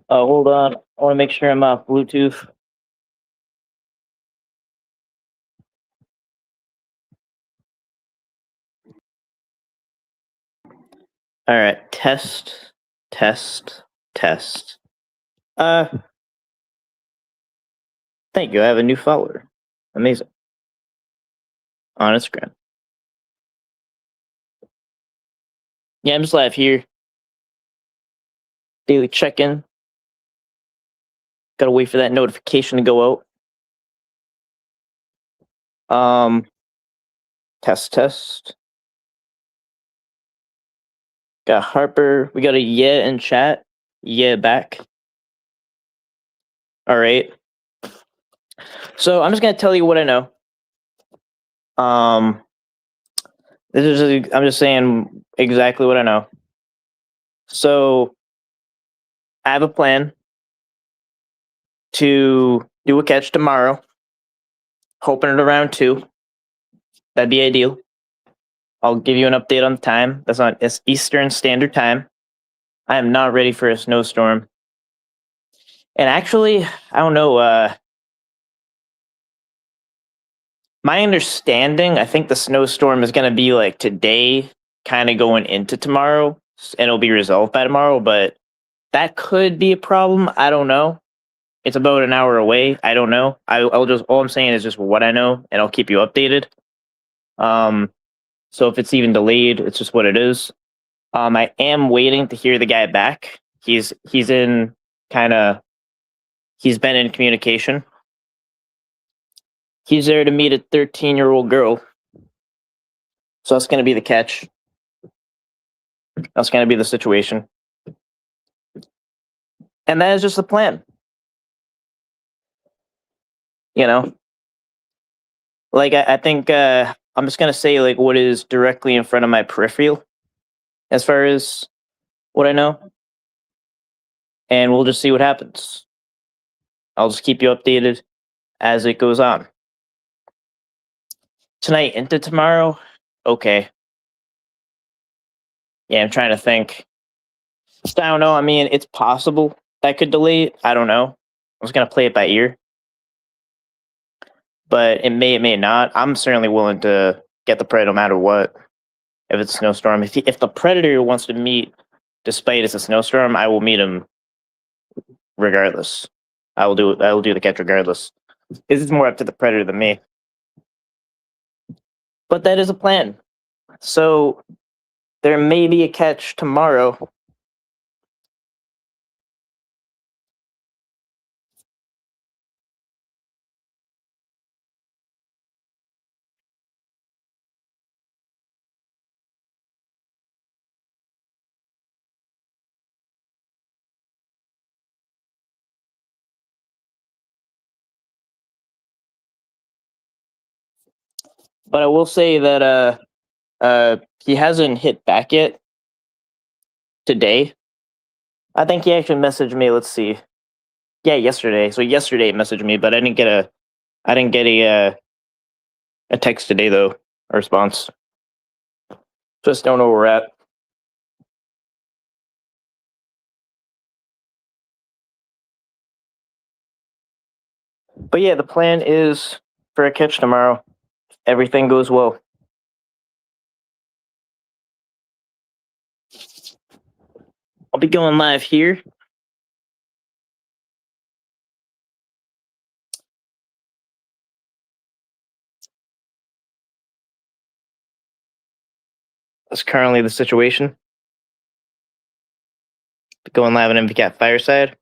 Hold on. I want to make sure I'm off Bluetooth. All right. Test, test, test. Uh, Thank you. I have a new follower. Amazing. On Instagram. Yeah, I'm just live here. Daily check-in. Gotta wait for that notification to go out. Test, test. Got Harper. We got a yeah in chat. Yeah back. All right. So I'm just gonna tell you what I know. I'm just saying exactly what I know. So I have a plan to do a catch tomorrow. Hoping it around 2. That'd be ideal. I'll give you an update on the time. That's on Eastern Standard Time. I am not ready for a snowstorm. And actually, I don't know. My understanding, I think the snowstorm is going to be like today, kind of going into tomorrow, and it'll be resolved by tomorrow. But that could be a problem. I don't know. It's about an hour away. I don't know. I'll just all I'm saying is just what I know, and I'll keep you updated. So if it's even delayed, it's just what it is. I am waiting to hear the guy back. He's in kind of he's been in communication. He's there to meet a 13-year-old girl. So that's going to be the catch. That's going to be the situation. And that is just the plan. You know, like I think I'm just going to say like what is directly in front of my peripheral as far as what I know. And we'll just see what happens. I'll just keep you updated as it goes on. Tonight into tomorrow, okay. Yeah, I'm trying to think. I don't know. I mean, it's possible that could delay it. I don't know. I was gonna play it by ear, but it may not. I'm certainly willing to get the Predator no matter what. If it's a snowstorm, if the Predator wants to meet, despite it's a snowstorm, I will meet him regardless. I will do. I will do the catch regardless. This is more up to the Predator than me. But that is a plan. So there may be a catch tomorrow. But I will say that he hasn't hit back yet today. I think he actually messaged me. Let's see. Yeah, yesterday. So yesterday he messaged me, but I didn't get a text today though, a response. Just don't know where we're at. But yeah, the plan is for a catch tomorrow. Everything goes well. I'll be going live here. That's currently the situation. Going live on MVCat Fireside.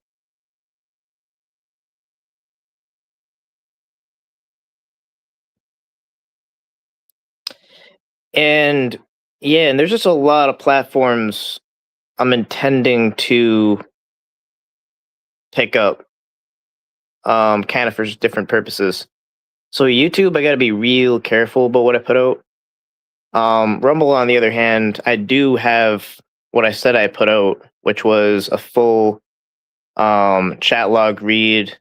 And yeah, and there's just a lot of platforms I'm intending to pick up, kind of for different purposes. So YouTube, I got to be real careful about what I put out. Rumble, on the other hand, I do have what I said I put out, which was a full chat log read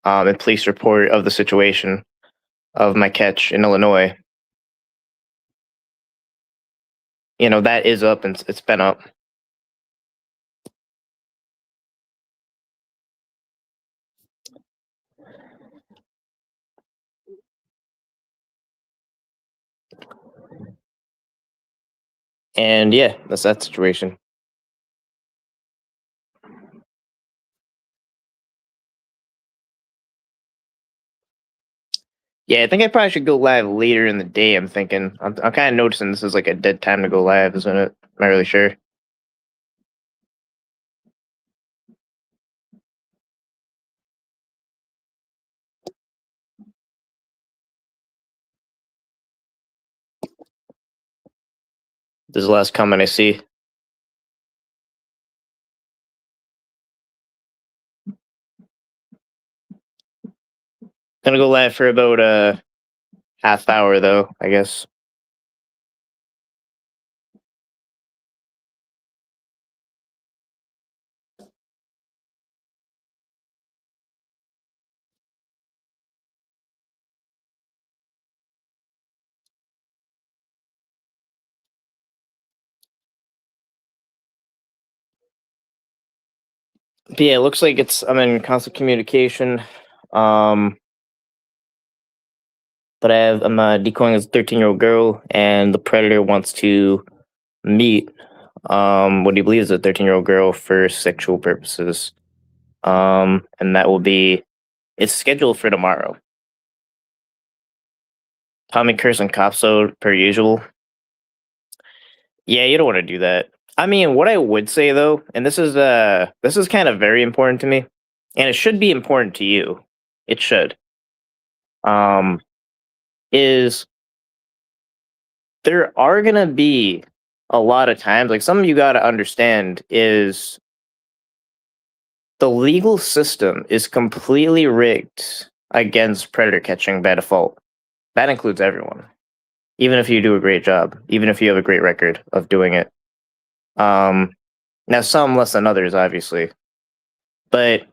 and police report of the situation of my catch in Illinois. You know, that is up and it's been up. And yeah, that's that situation. Yeah, I think I probably should go live later in the day. I'm thinking. I'm kind of noticing this is like a dead time to go live, isn't it? Not really sure. This is the last comment I see. Gonna go live for about a half hour though, I guess. But yeah, it looks like I'm in constant communication. Um, but I'm decoying as a 13-year-old girl, and the predator wants to meet what he believes is a 13-year-old girl for sexual purposes. And that will be it's scheduled for tomorrow. Tommy Curse and Copso per usual. Yeah, you don't want to do that. I mean, what I would say though, and this is kind of very important to me, and it should be important to you. It should. Um, is there are gonna be a lot of times, like something you gotta understand is the legal system is completely rigged against predator catching by default. That includes everyone. Even if you do a great job, even if you have a great record of doing it. Um, Now some less than others, obviously, but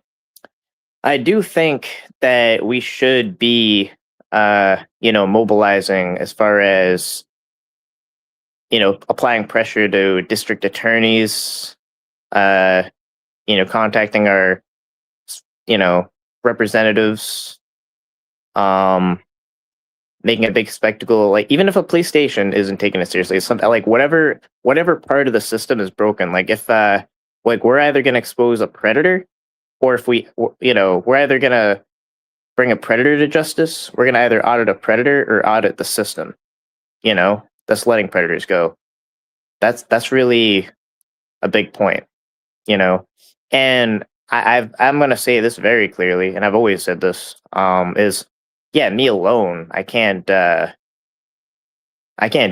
I do think that we should be, mobilizing as far as applying pressure to district attorneys, uh, contacting our, you know, representatives, um, making a big spectacle. Like even if a police station isn't taking it seriously, something like whatever part of the system is broken. Like if like we're either going to expose a predator, or if we're either going to bring a predator to justice, we're going to either audit a predator or audit the system. That's letting predators go. That's really a big point. You know, and I'm going to say this very clearly, and I've always said this. Is yeah, me alone, I can't do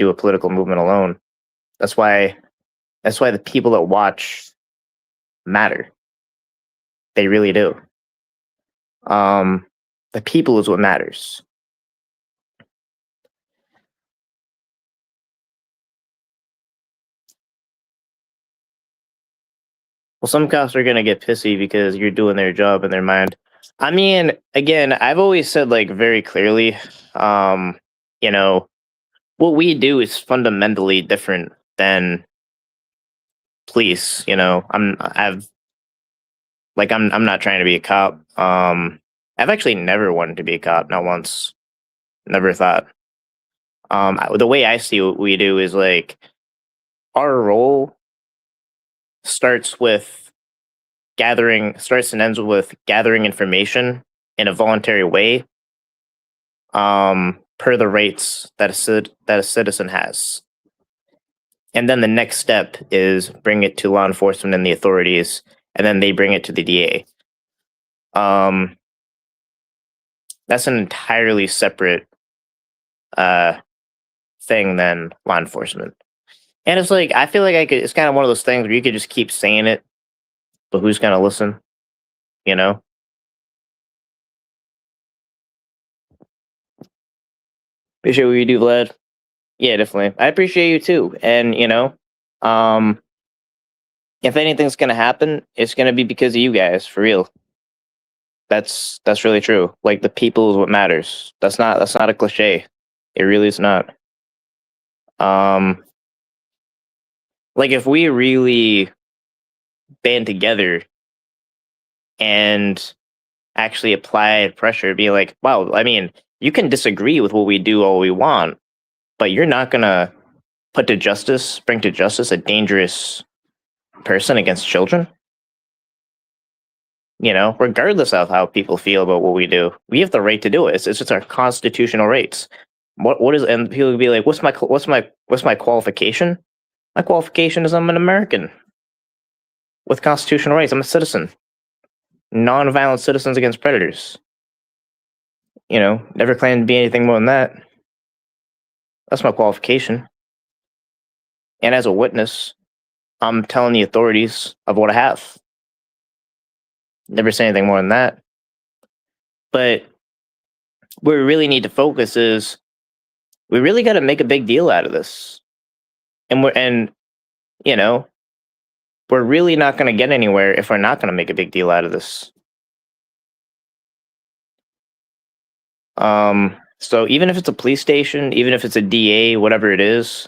a political movement alone. That's why the people that watch matter. They really do. Um, the people is what matters. Well, some cops are gonna get pissy because you're doing their job in their mind. I mean, again, I've always said like very clearly, um, you know, what we do is fundamentally different than police. I'm not trying to be a cop. I've actually never wanted to be a cop, not once. Never thought. The way I see what we do is like our role starts and ends with gathering information in a voluntary way, per the rights that that a citizen has. And then the next step is bring it to law enforcement and the authorities, and then they bring it to the DA. That's an entirely separate uh, thing than law enforcement. And it's like I feel like I could. It's kind of one of those things where you could just keep saying it, but who's gonna listen? You know. Appreciate what you do, Vlad. Yeah, definitely. I appreciate you too. And um, if anything's gonna happen, it's gonna be because of you guys, for real. That's really true. Like the people is what matters. That's not a cliche. It really is not. Um, like if we really band together and actually apply pressure, be like, wow, I mean, you can disagree with what we do all we want, but you're not gonna bring to justice a dangerous person against children. You know, regardless of how people feel about what we do, we have the right to do it. It's just our constitutional rights. What is, and people will be like, what's my qualification? My qualification is I'm an American with constitutional rights. I'm a citizen, non-violent citizens against predators. You know, never claimed to be anything more than that. That's my qualification. And as a witness, I'm telling the authorities of what I have. Never say anything more than that. But where we really need to focus is we really got to make a big deal out of this. And you know, we're really not going to get anywhere if we're not going to make a big deal out of this. So even if it's a police station, even if it's a DA, whatever it is,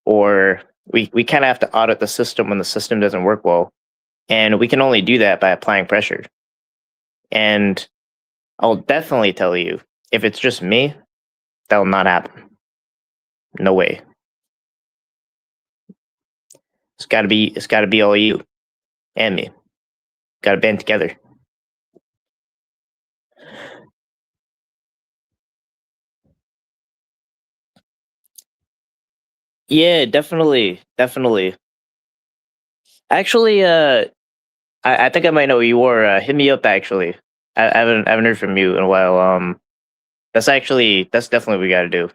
or we kind of have to audit the system when the system doesn't work well. And we can only do that by applying pressure. And I'll definitely tell you, if it's just me, that will not happen. No way. It's gotta be all you and me. Gotta band together. Yeah, definitely. Definitely. Actually, I think I might know who you are. Hit me up actually. I haven't heard from you in a while. That's definitely what we gotta do.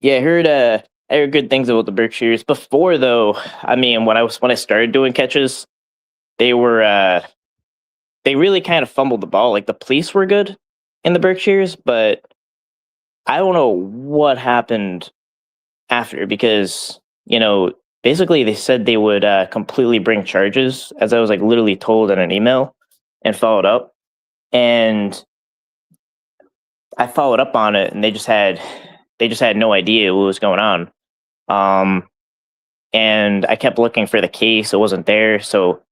Yeah, I heard good things about the Berkshires. Before though, I mean when I started doing catches, they were they really kind of fumbled the ball. Like the police were good in the Berkshires, but I don't know what happened after because, you know, basically they said they would completely bring charges as I was like literally told in an email and followed up. And I followed up on it and they just had no idea what was going on. Um and I kept looking for the case, it wasn't there. So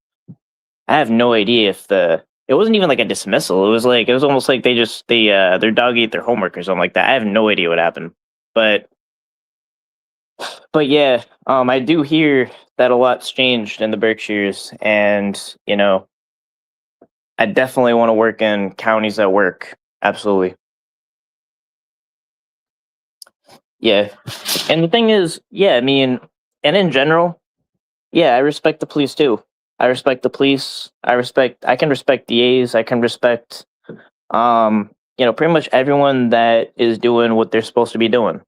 I have no idea if the it wasn't even like a dismissal. It was almost like they their dog ate their homework or something like that. I have no idea what happened. But yeah, I do hear that a lot's changed in the Berkshires, and you know, I definitely want to work in counties that work. Absolutely, yeah. And the thing is, yeah, I mean, and in general, yeah, I respect the police too. I respect the police. I can respect DAs. I can respect, you know, pretty much everyone that is doing what they're supposed to be doing.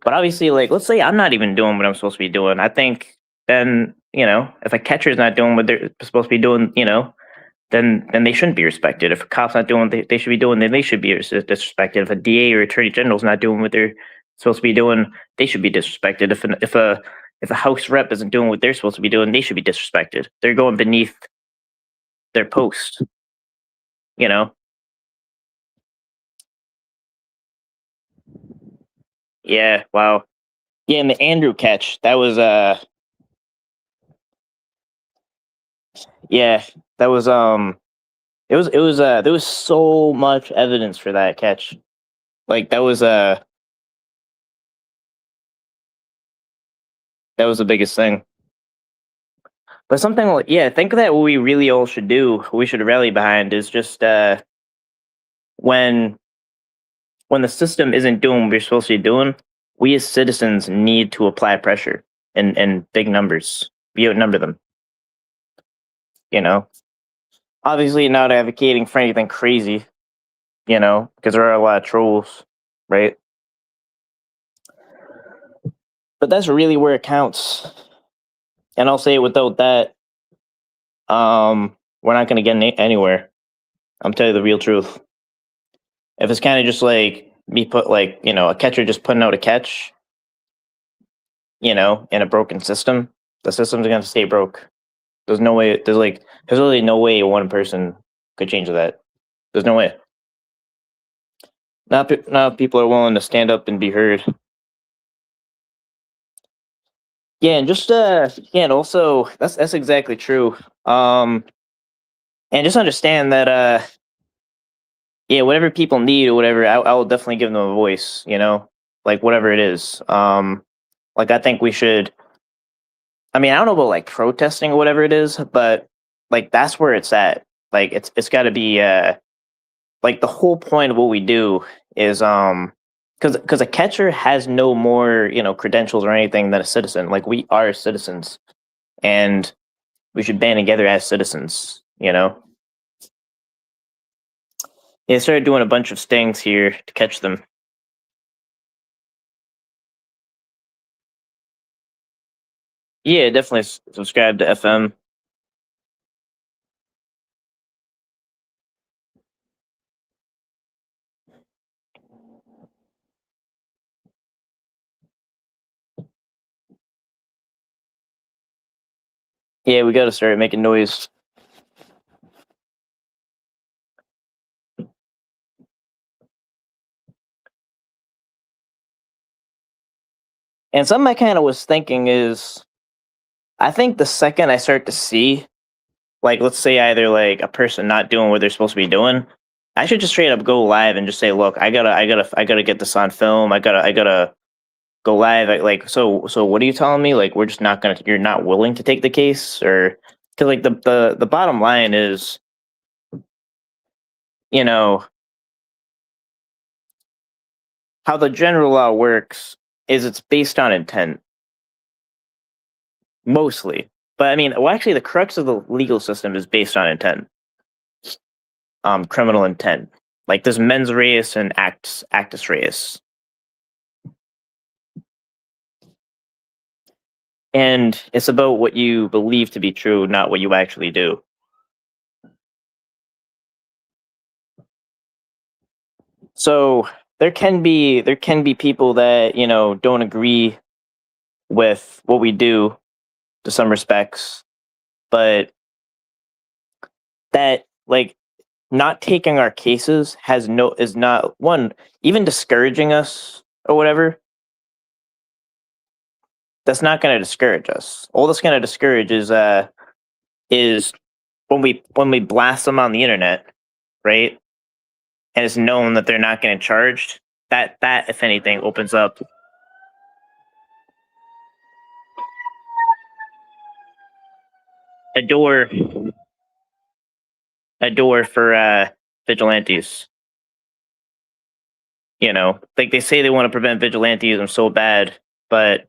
But obviously, like, let's say I'm not even doing what I'm supposed to be doing. I think then, you know, if a catcher's not doing what they're supposed to be doing, you know, then they shouldn't be respected. If a cop's not doing what they should be doing, then they should be disrespected. If a DA or attorney general's not doing what they're supposed to be doing, they should be disrespected. If a house rep isn't doing what they're supposed to be doing, they should be disrespected. They're going beneath their post, you know? Yeah, wow. Yeah, and the Andrew catch, that was yeah, that was there was so much evidence for that catch. Like that was the biggest thing. But something like, yeah, I think that what we really all should do, what we should rally behind is just when the system isn't doing what we're supposed to be doing, we as citizens need to apply pressure in big numbers. We outnumber them, you know. Obviously not advocating for anything crazy, you know, because there are a lot of trolls, right? But that's really where it counts. And I'll say without that, we're not gonna get anywhere. I'm telling you the real truth. If it's kind of just like me put like, you know, a catcher just putting out a catch, you know, in a broken system, the system's gonna stay broke. There's no way. There's really no way one person could change that. There's no way. Not people are willing to stand up and be heard. Yeah, and just yeah, and also that's exactly true. And just understand that yeah, whatever people need or whatever, I will definitely give them a voice. Like whatever it is. Like I think we should. I mean, I don't know about like protesting or whatever it is, but like that's where it's at. Like it's got to be like the whole point of what we do is because a catcher has no more credentials or anything than a citizen. Like we are citizens, and we should band together as citizens. Yeah, I started doing a bunch of stings here to catch them. Yeah, definitely subscribe to FM. Yeah, we got to start making noise. And something I kind of was thinking is, I think the second I start to see, like, let's say either like a person not doing what they're supposed to be doing, I should just straight up go live and just say, look, I gotta get this on film. I gotta go live. Like, so what are you telling me? Like, we're just not gonna, you're not willing to take the case, or because like the bottom line is, you know, how the general law works is it's based on intent mostly. But I mean, well, actually, the crux of the legal system is based on intent, criminal intent. Like there's mens reis and actus reis, and it's about what you believe to be true, not what you actually do. So there can be people that don't agree with what we do to some respects, but that like not taking our cases has no is not one even discouraging us or whatever. That's not going to discourage us. All that's going to discourage is when we blast them on the internet, right? And it's known that they're not getting charged. That if anything opens up a door for vigilantes. Like they say they want to prevent vigilantism so bad, but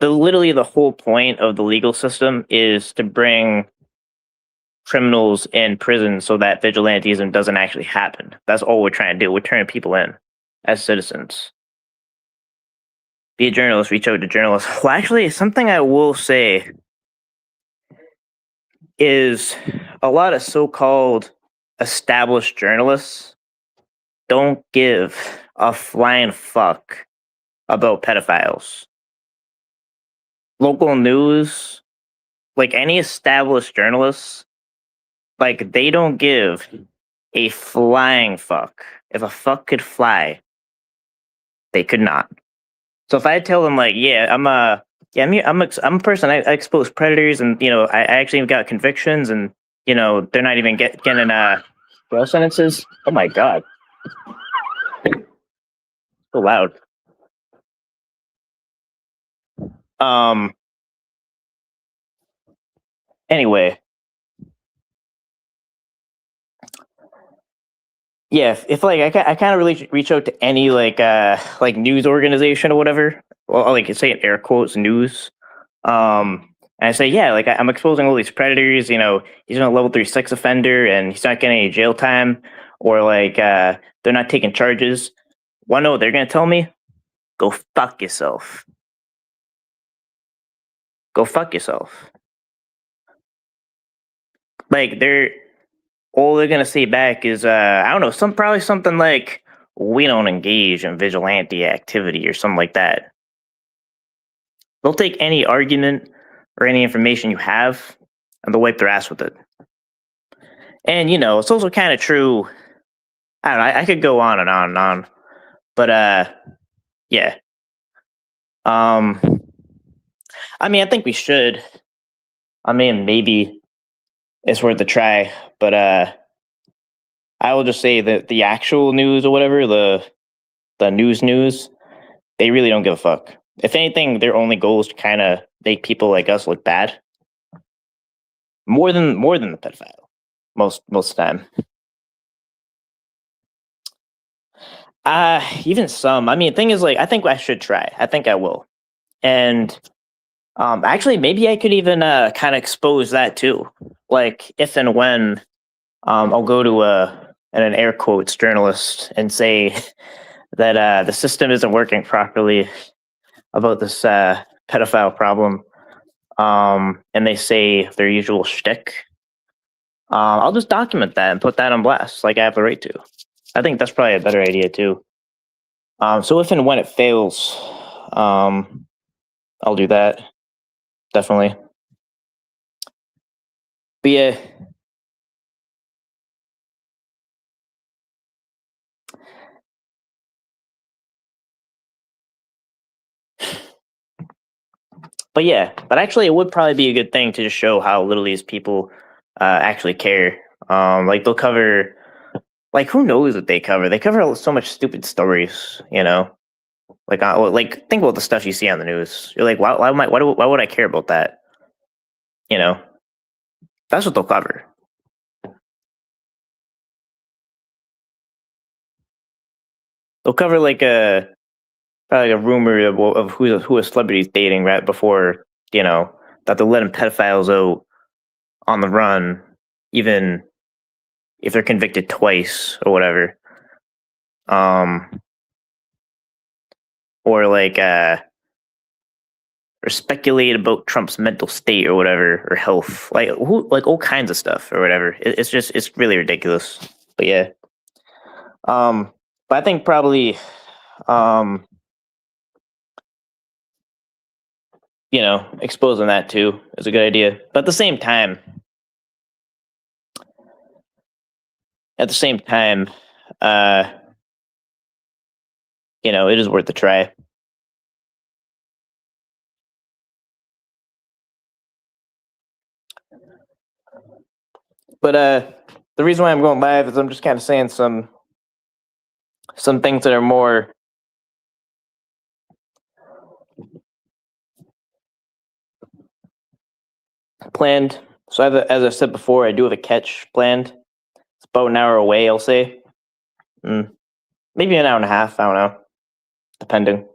literally the whole point of the legal system is to bring criminals in prison so that vigilantism doesn't actually happen. That's all we're trying to do. We're turning people in as citizens. Be a journalist, reach out to journalists. Well, actually, something I will say is a lot of so-called established journalists don't give a flying fuck about pedophiles. Local news, like any established journalists, like they don't give a flying fuck. If a fuck could fly, they could not. So if I tell them like, yeah, I'm a person. I expose predators, and I actually got convictions, and they're not even getting jail sentences. Oh my god, so loud. Um. Anyway, yeah. If like I kind of really reach out to any like news organization or whatever, well, like say in air quotes news. And I say, yeah, like I'm exposing all these predators. He's a level 3 sex offender, and he's not getting any jail time, or like they're not taking charges. Well, no, they're gonna tell me, go fuck yourself. Go fuck yourself. Like all they're gonna say back is, I don't know, probably something like, we don't engage in vigilante activity or something like that. They'll take any argument or any information you have, and they'll wipe their ass with it. And it's also kind of true. I don't know. I could go on and on and on, but yeah. Um, I mean, I think we should. I mean, maybe it's worth a try, but I will just say that the actual news or whatever, the news, they really don't give a fuck. If anything, their only goal is to kind of make people like us look bad more than the pedophile most of the time. Even some. I mean, thing is, like, I think I should try. I think I will, and actually, maybe I could even kind of expose that too. Like, if and when I'll go to an air quotes journalist and say that the system isn't working properly about this pedophile problem, and they say their usual shtick. I'll just document that and put that on blast, like I have the right to. I think that's probably a better idea too. So if and when it fails, I'll do that definitely. But yeah, but actually, it would probably be a good thing to just show how little these people actually care. Like they'll cover, like who knows what they cover? They cover so much stupid stories, you know. Like think about the stuff you see on the news. You're like, why would I care about that? You know, that's what they'll cover. They'll cover like a probably like a rumor of who a celebrity's dating right before you know that they're letting pedophiles out on the run, even if they're convicted twice or whatever. Um, or like or speculate about Trump's mental state or whatever or health, like all kinds of stuff or whatever. It's really ridiculous. But yeah, um, but I think probably um, exposing that too is a good idea. But at the same time, uh, it is worth a try. But the reason why I'm going live is I'm just kind of saying some things that are more planned. So as I said before, I do have a catch planned. It's about an hour away, I'll say. Maybe an hour and a half. I don't know, depending.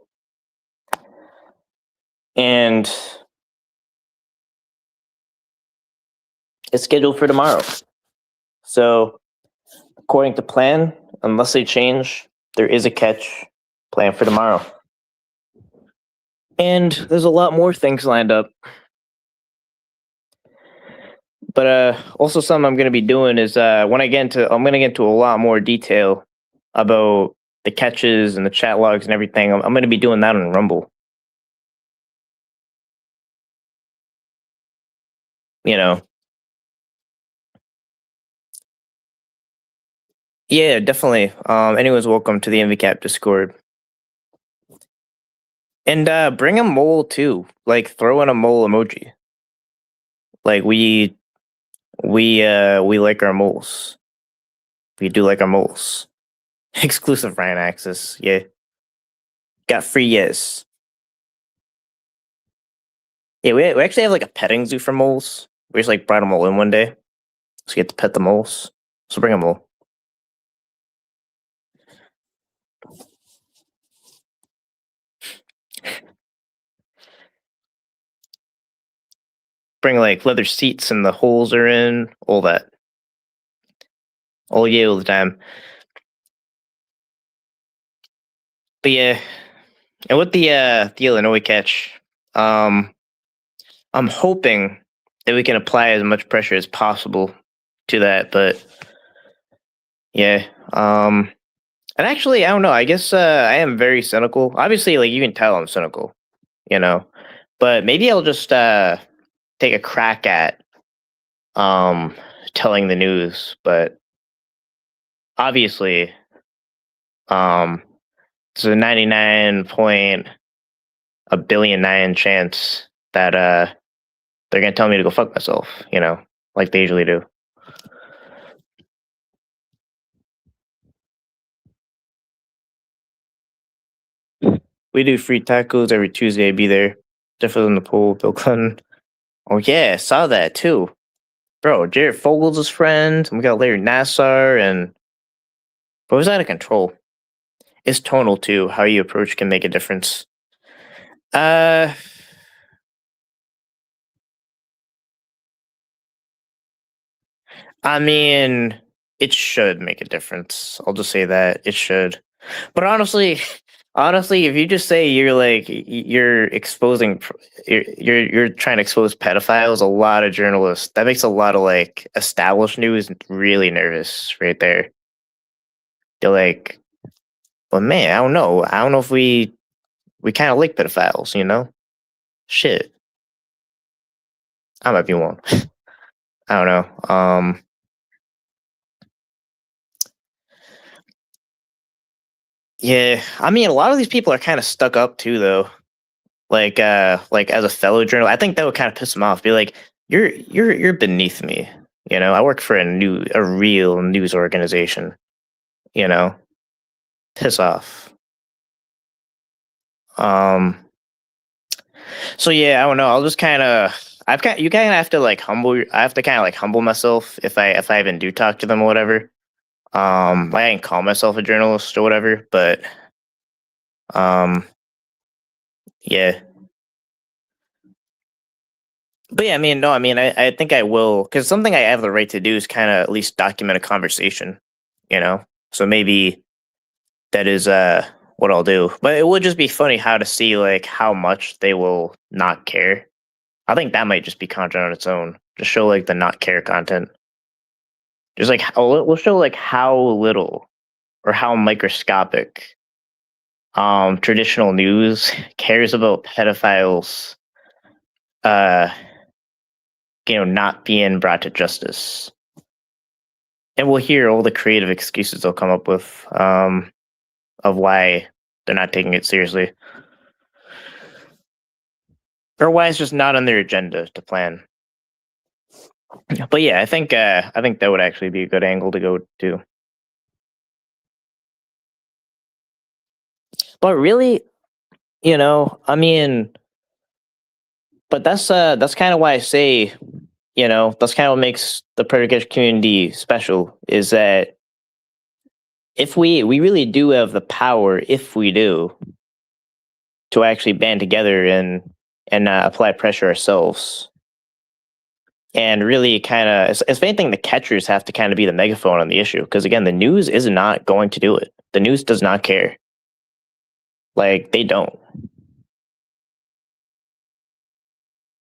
And it's scheduled for tomorrow. So according to plan, unless they change, there is a catch planned for tomorrow. And there's a lot more things lined up. But also something I'm going to be doing is I'm going to get into a lot more detail about the catches and the chat logs and everything. I'm going to be doing that on Rumble. Yeah, definitely. Anyone's welcome to the MVCap Discord. And bring a mole too. Like throw in a mole emoji. Like we like our moles. We do like our moles. Exclusive Ryan Axis, yeah. Got free yes. Yeah, we actually have like a petting zoo for moles. We just like brought a mole in one day. So you get to pet the moles. So bring a mole. Bring like leather seats and the holes are in, all that. All yeah, all the time. But yeah. And with the Illinois catch, I'm hoping that we can apply as much pressure as possible to that, but yeah. And actually I don't know, I guess I am very cynical. Obviously, like you can tell I'm cynical, you know. But maybe I'll just take a crack at telling the news, but obviously it's a 99 point a billion nine chance that they're gonna tell me to go fuck myself, like they usually do. We do free tacos every Tuesday. Be there. Jeffers in the pool. Bill Clinton. Oh yeah, saw that too, bro. Jared Fogel's his friend. We got Larry Nassar, and bro, it's out of control. It's tonal too. How you approach can make a difference. Uh, I mean, it should make a difference. I'll just say that it should. But honestly, if you just say you're like you're exposing, you're trying to expose pedophiles, a lot of journalists that makes a lot of like established news really nervous right there. They're like, but man, I don't know if we kind of like pedophiles, you know? Shit, I might be one. I don't know. Yeah, I mean, a lot of these people are kind of stuck up too, though. Like as a fellow journalist, I think that would kind of piss them off. Be like, you're beneath me. I work for a real news organization. You know, piss off. Um. So yeah, I don't know. I'll just kind of. You kind of have to like humble. I have to kind of like humble myself if I even do talk to them or whatever. Like I can call myself a journalist or whatever, but um, yeah. But yeah, I mean, no, I mean, I think I will, because something I have the right to do is kind of at least document a conversation, you know? So maybe that is what I'll do. But it would just be funny how to see like how much they will not care. I think that might just be content on its own. Just show like the not care content. Just like we'll show like how little or how microscopic traditional news cares about pedophiles uh not being brought to justice. And we'll hear all the creative excuses they'll come up with of why they're not taking it seriously, or why it's just not on their agenda to plan. But yeah, I think that would actually be a good angle to go to. But really, I mean, but that's kind of why I say, that's kind of what makes the predator community special is that if we really do have the power, if we do, to actually band together and apply pressure ourselves. And really kind of, if anything, the catchers have to kind of be the megaphone on the issue. Because again, the news is not going to do it. The news does not care. Like, they don't.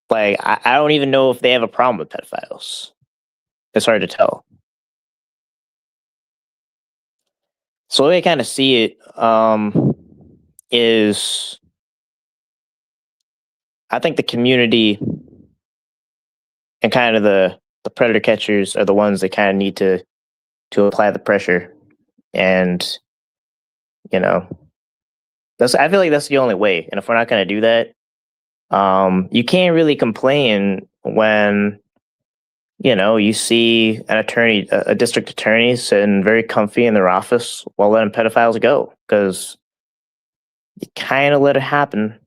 Like, I don't even know if they have a problem with pedophiles. It's hard to tell. So the way I kind of see it is I think the community and kind of the predator catchers are the ones that kind of need to apply the pressure. And, you know, I feel like that's the only way. And if we're not going to do that, you can't really complain when you see an attorney, a district attorney, sitting very comfy in their office while letting pedophiles go because you kind of let it happen.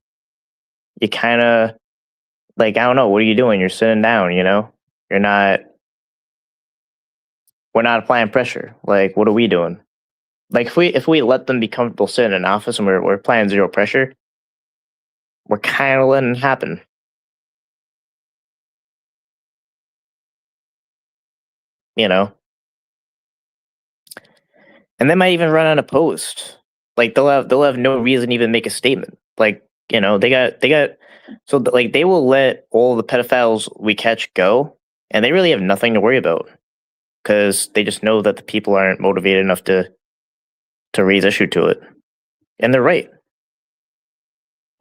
You kind of like, I don't know, what are you doing? You're sitting down, you're not. We're not applying pressure. Like, what are we doing? Like, if we let them be comfortable sitting in an office and we're applying zero pressure, we're kind of letting it happen. You know, and they might even run unopposed. Like they'll have no reason to even make a statement. Like they got so like they will let all the pedophiles we catch go, and they really have nothing to worry about because they just know that the people aren't motivated enough to raise issue to it, and they're right.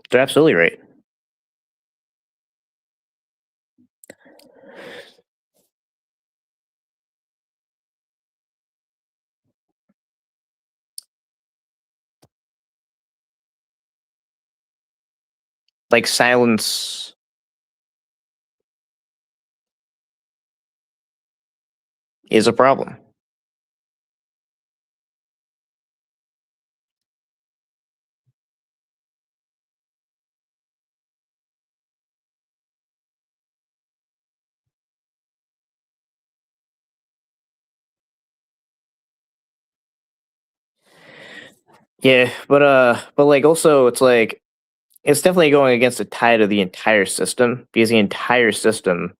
They're absolutely right. Like silence. is a problem. Yeah, but like also it's like it's definitely going against the tide of the entire system because the entire system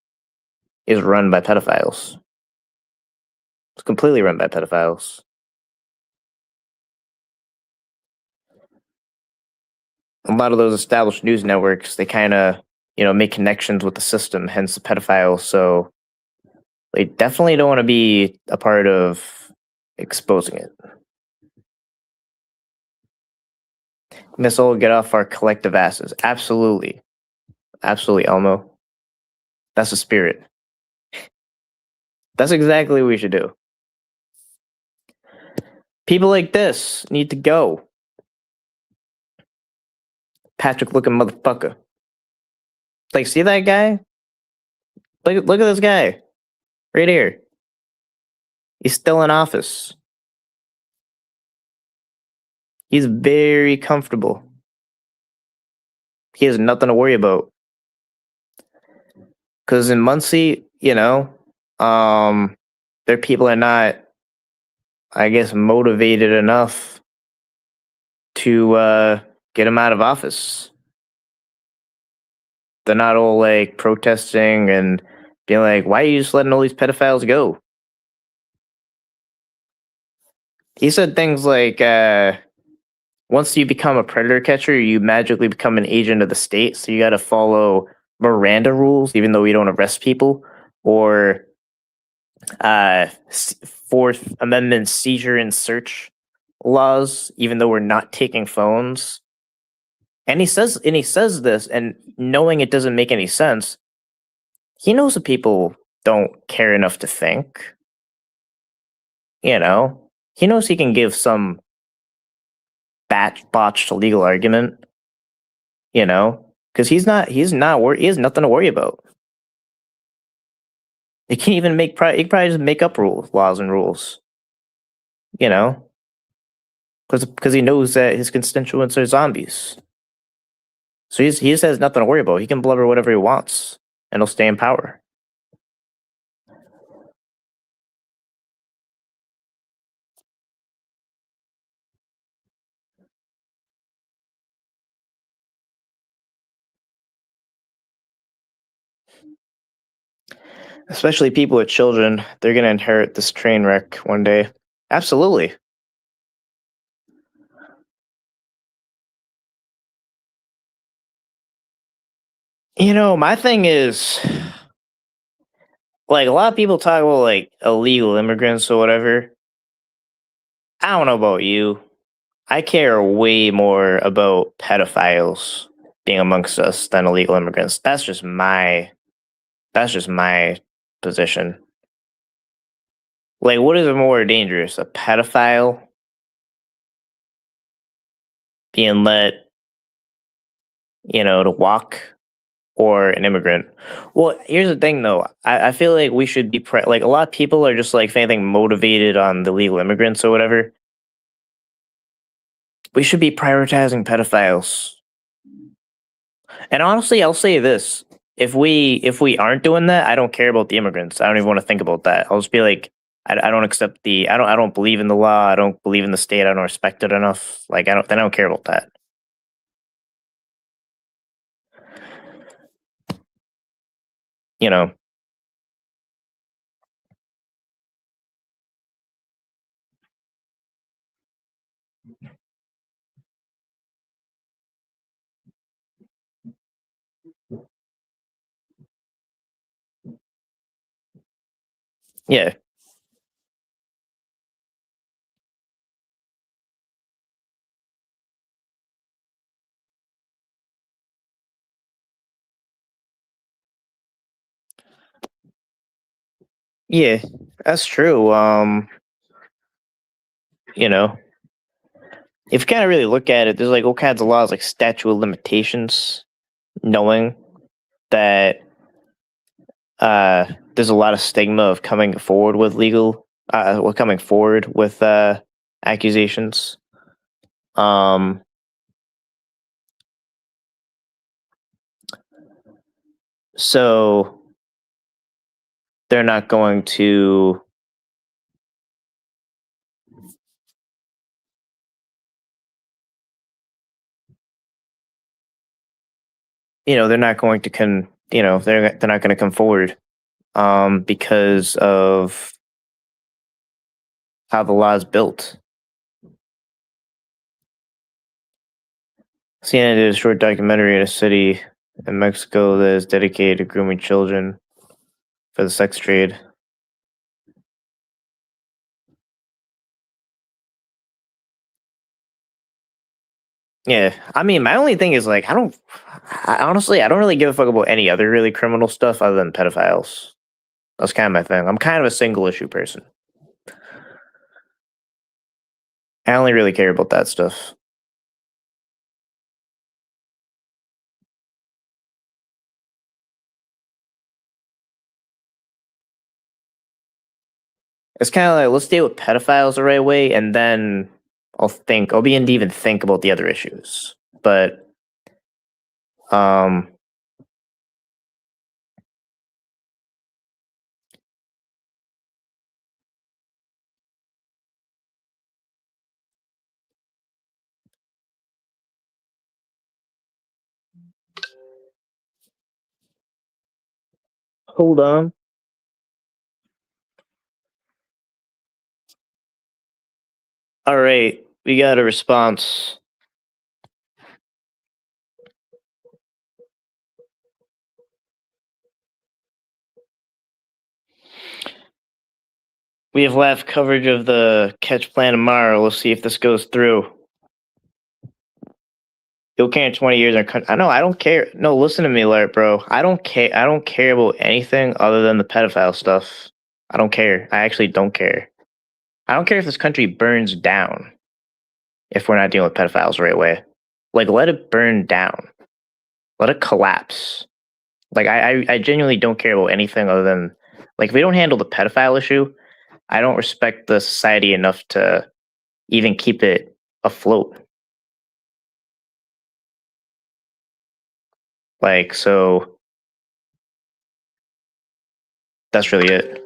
is run by pedophiles. It's completely run by pedophiles. A lot of those established news networks, they kind of, make connections with the system, hence the pedophiles. So they definitely don't want to be a part of exposing it. Let's all get off our collective asses. Absolutely. Absolutely, Elmo. That's the spirit. That's exactly what we should do. People like this need to go. Patrick looking motherfucker. Like, see that guy? Look at this guy. Right here. He's still in office. He's very comfortable. He has nothing to worry about. Because in Muncie, their people are not, I guess, motivated enough to get him out of office. They're not all like protesting and being like, why are you just letting all these pedophiles go? He said things like, once you become a predator catcher, you magically become an agent of the state. So you got to follow Miranda rules, even though we don't arrest people, or Fourth Amendment seizure and search laws, even though we're not taking phones. And he says this, and knowing it doesn't make any sense, he knows that people don't care enough to think. He knows he can give some botched legal argument. Because he has nothing to worry about. He can't even he can probably just make up laws and rules. Because he knows that his constituents are zombies. So he just has nothing to worry about. He can blubber whatever he wants, and he'll stay in power. Especially people with children, they're going to inherit this train wreck one day. Absolutely. My thing is, like, a lot of people talk about, like, illegal immigrants or whatever. I don't know about you. I care way more about pedophiles being amongst us than illegal immigrants. That's just my position. Like, what is more dangerous? A pedophile being let, to walk, or an immigrant? Well, here's the thing, though. I feel like we should be like, a lot of people are just like, if anything, motivated on the legal immigrants or whatever. We should be prioritizing pedophiles. And honestly, I'll say this: if we aren't doing that, I don't care about the immigrants. I don't even want to think about that. I'll just be like, I don't accept I don't believe in the law. I don't believe in the state. I don't respect it enough. Like, I don't care about that. You know. Yeah. Yeah, that's true. You know, if you kind of really look at it, there's like all kinds of laws like statute of limitations, knowing that there's a lot of stigma of coming forward with accusations. Um, so they're not going to, they're not going to they're not going to come forward, because of how the law is built. CNN did a short documentary in a city in Mexico that is dedicated to grooming children for the sex trade. Yeah, I mean, my only thing is like, honestly, I don't really give a fuck about any other really criminal stuff other than pedophiles. That's kind of my thing. I'm kind of a single issue person. I only really care about that stuff. It's kind of like, let's deal with pedophiles the right way, and then I'll begin to even think about the other issues. But um, hold on. All right, we got a response. We have live coverage of the catch plan tomorrow. Let's see if this goes through. You'll care in 20 years. I know. I don't care. No, listen to me, Larry, bro. I don't care. I don't care about anything other than the pedophile stuff. I don't care. I actually don't care. I don't care if this country burns down if we're not dealing with pedophiles the right way. Like, let it burn down. Let it collapse. Like, I genuinely don't care about anything other than, like, if we don't handle the pedophile issue, I don't respect the society enough to even keep it afloat. Like, so that's really it.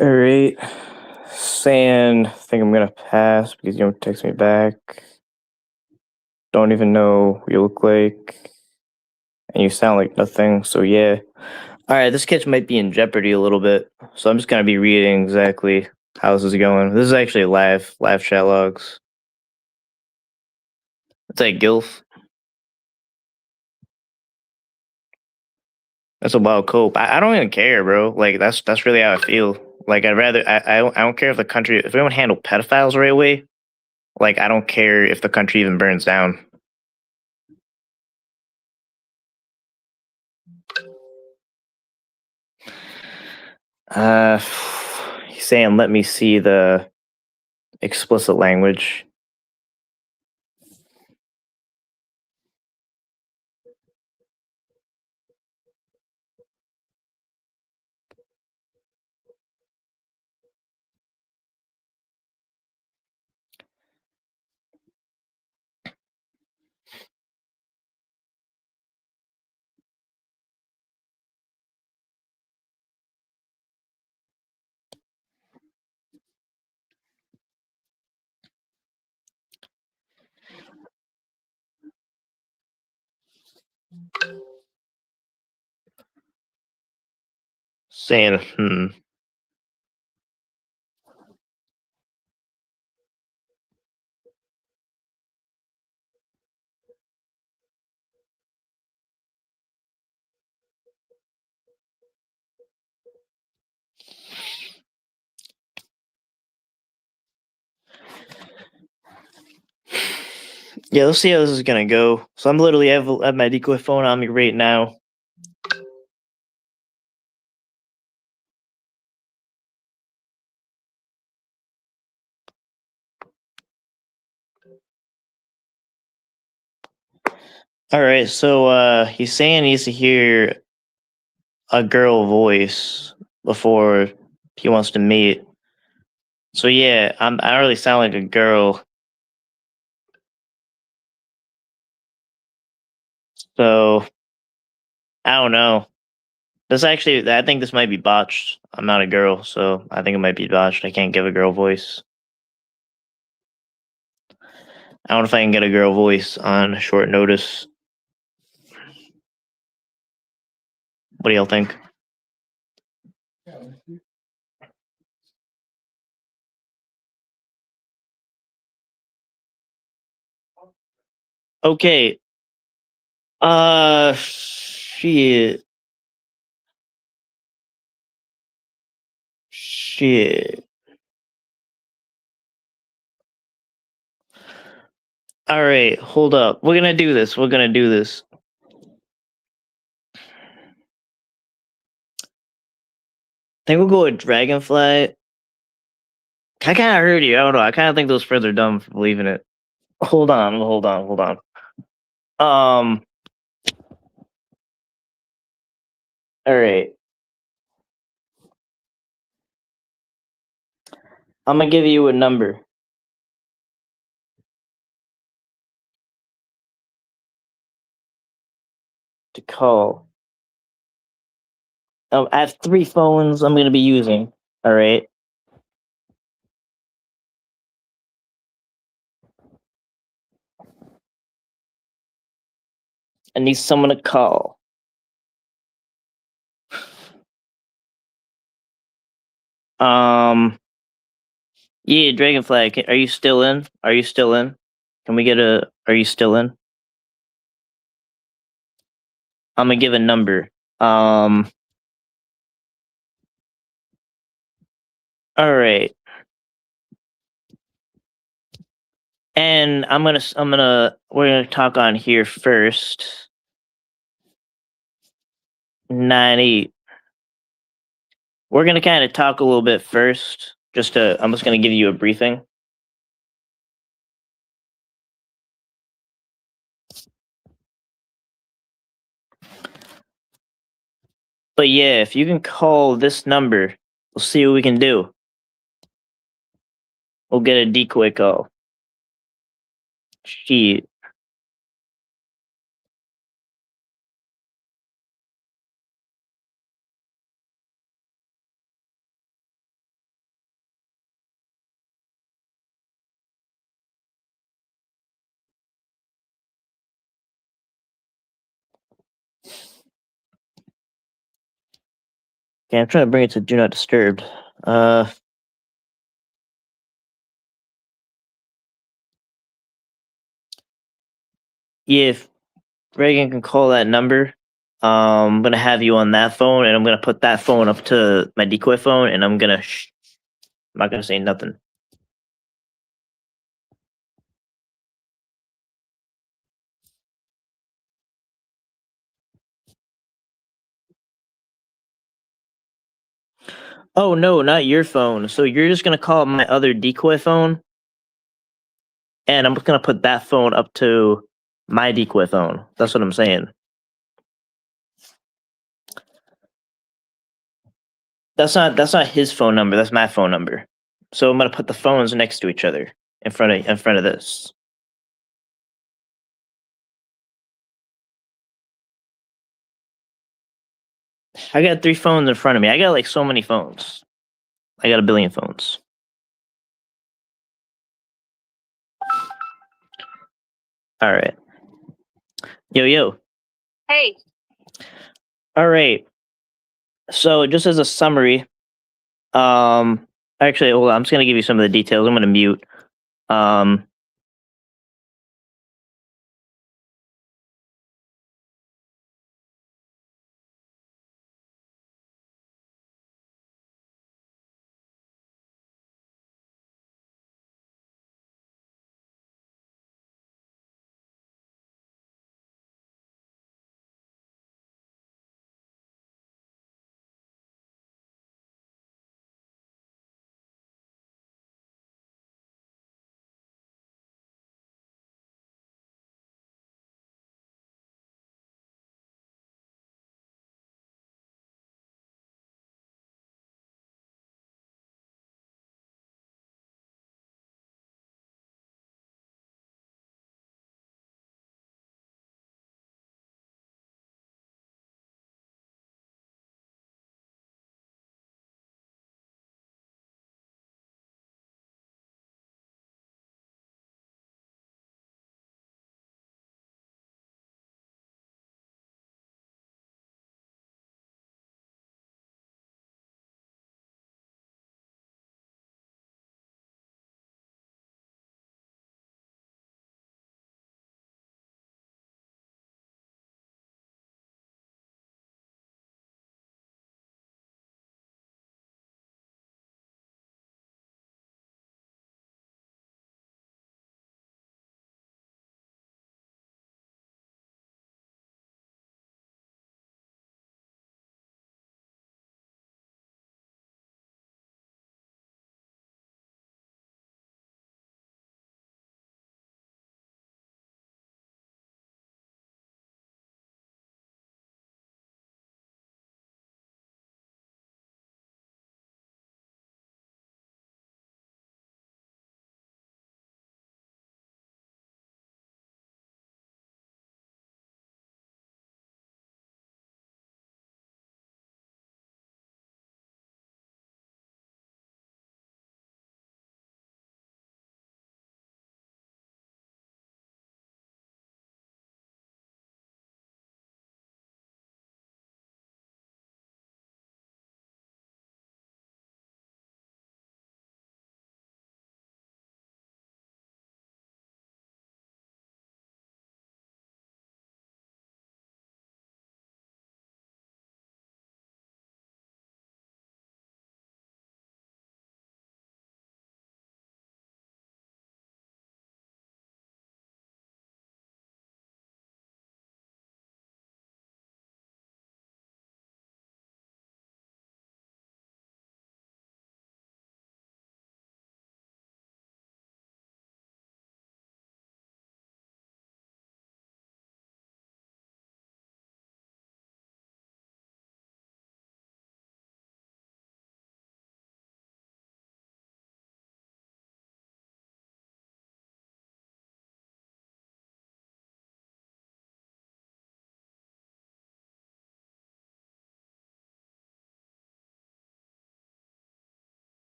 All right. Saying, I think I'm gonna pass because you don't text me back. Don't even know what you look like. And you sound like nothing, so yeah. Alright, this catch might be in jeopardy a little bit. So I'm just gonna be reading exactly how this is going. This is actually live chat logs. It's like Gilf. That's a wild cope. I don't even care, bro. Like that's really how I feel. Like I don't care if the country, if we don't handle pedophiles the right way, like I don't care if the country even burns down. Uh he's saying let me see the explicit language. Saying Yeah, let's see how this is gonna go. So I'm literally have my decoy phone on me right now. All right, so he's saying he needs to hear a girl voice before he wants to meet. So yeah, I don't really sound like a girl. So I don't know. This actually, I think this might be botched. I'm not a girl, so I think it might be botched. I can't give a girl voice. I don't know if I can get a girl voice on short notice. What do y'all think? Okay. Shit. Shit. All right, hold up. We're gonna do this. We're gonna do this. I think we'll go with Dragonfly. I kind of heard you. I don't know. I kind of think those friends are dumb for believing it. Hold on. Hold on. Hold on. Um. All right. I'm gonna give you a number to call. I have 3 phones I'm gonna be using. All right. I need someone to call. Um. Yeah, Dragonfly. Are you still in? Are you still in? Can we get a? Are you still in? I'm gonna give a number. Um. All right. And we're gonna talk on here first. 98. We're gonna kind of talk a little bit first. I'm just gonna give you a briefing. But yeah, if you can call this number, we'll see what we can do. We'll get a decoy call. Shit. Okay, I'm trying to bring it to do not disturb. Uh, yeah, if Reagan can call that number, I'm gonna have you on that phone, and I'm gonna put that phone up to my decoy phone, and I'm not gonna say nothing. Oh no, not your phone. So you're just gonna call my other decoy phone, and I'm just gonna put that phone up to my decoy phone. That's what I'm saying. That's not his phone number. That's my phone number. So I'm gonna put the phones next to each other in front of this. I got 3 phones in front of me. I got like so many phones. I got a billion phones. All right. Yo yo. Hey, All right. So just as a summary, actually hold on, I'm just gonna give you some of the details. I'm gonna mute. Um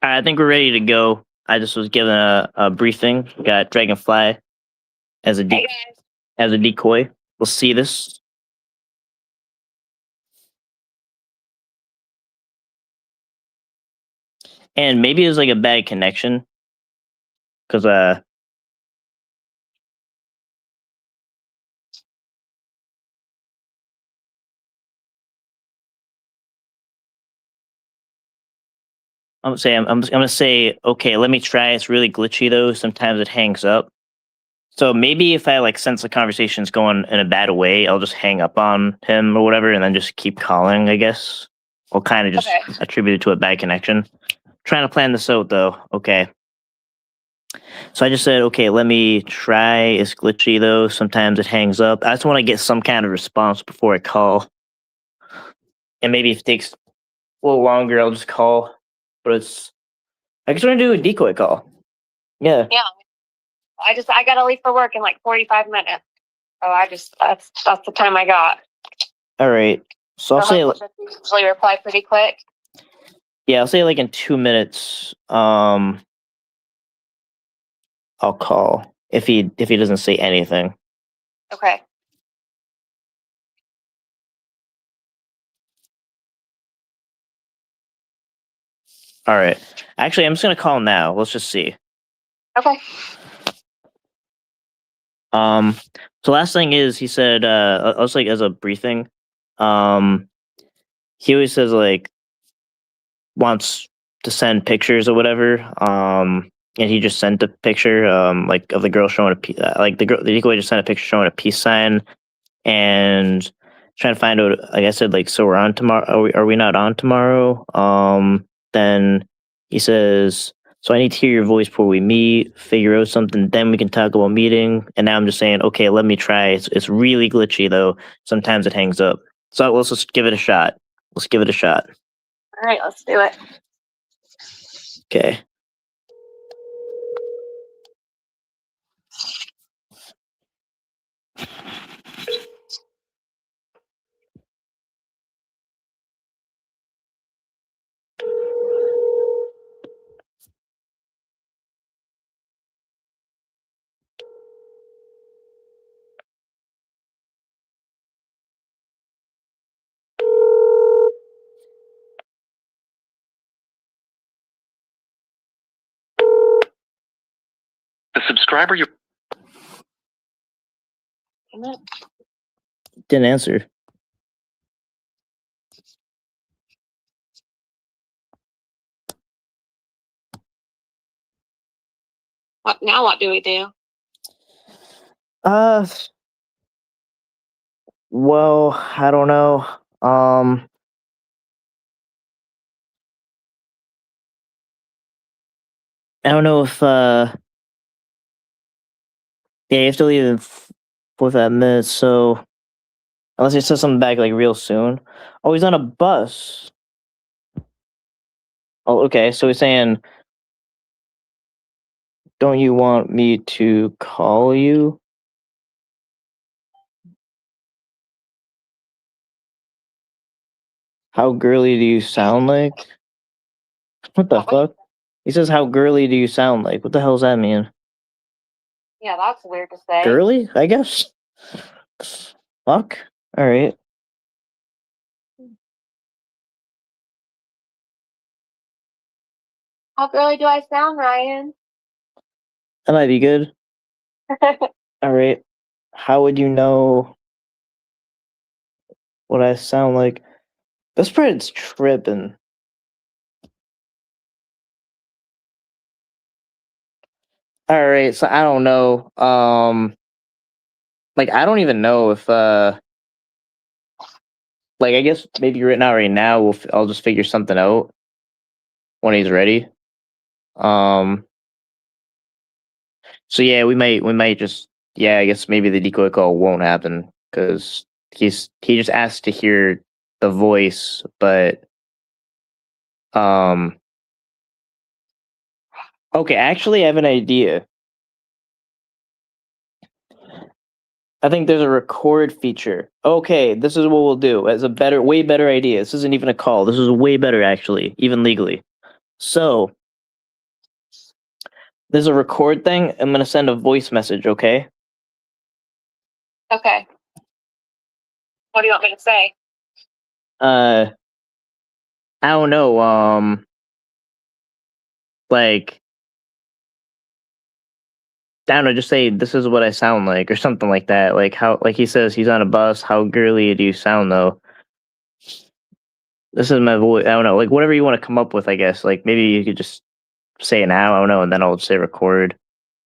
I think we're ready to go. I just was given a briefing. We got Dragonfly as a as a decoy. We'll see this. And maybe it was like a bad connection. Cause I'm gonna say, okay, let me try. It's really glitchy though. Sometimes it hangs up. So maybe if I like sense the conversation's going in a bad way, I'll just hang up on him or whatever, and then just keep calling. I guess I'll kind of just attribute it to a bad connection. Trying to plan this out though. Okay. So I just said, okay, let me try. It's glitchy though. Sometimes it hangs up. I just want to get some kind of response before I call. And maybe if it takes a little longer, I'll just call. But I just want to do a decoy call. Yeah. Yeah. I gotta leave for work in like 45 minutes. So that's the time I got. All right. So I'll say usually reply pretty quick. Yeah, I'll say like in 2 minutes. I'll call if he doesn't say anything. Okay. All right. Actually, I'm just gonna call now. Let's just see. Okay. So last thing is he said also like as a briefing, he always says like wants to send pictures or whatever. And he just sent a picture like of the girl showing like the decoy just sent a picture showing a peace sign and trying to find out, like I said, like, so we're on tomorrow. Are we not on tomorrow? Then he says, so I need to hear your voice before we meet, figure out something, then we can talk about meeting. And now I'm just saying, okay, let me try. It's really glitchy though. Sometimes it hangs up. So let's just give it a shot. Let's give it a shot. All right, let's do it. Okay. The subscriber you Didn't answer. What do we do? Well, I don't know. I don't know if yeah, you have to leave in 45 minutes, so unless he says something back like real soon. Oh, he's on a bus. Oh, okay. So he's saying, don't you want me to call you? How girly do you sound like? What the fuck? He says, how girly do you sound like? What the hell does that mean? Yeah, that's weird to say. Girly, I guess? Fuck. Alright. How girly do I sound, Ryan? That might be good. Alright. How would you know what I sound like? This spread's tripping. Alright, so I don't know. Like I don't even know if like I guess maybe right now I'll just figure something out when he's ready. So yeah, we might just I guess maybe the decoy call won't happen because he just asked to hear the voice, but okay, actually I have an idea. I think there's a record feature. Okay, this is what we'll do. It's way better idea. This isn't even a call. This is way better actually, even legally. So There's a record thing. I'm gonna send a voice message, okay? Okay. What do you want me to say? I don't know, like, I don't know, just say, "This is what I sound like," or something like that. Like, how, like he says he's on a bus, "How girly do you sound, though?" This is my voice. I don't know, like, whatever you wanna come up with, I guess. Like, maybe you could just say it now, I don't know, and then I'll say record,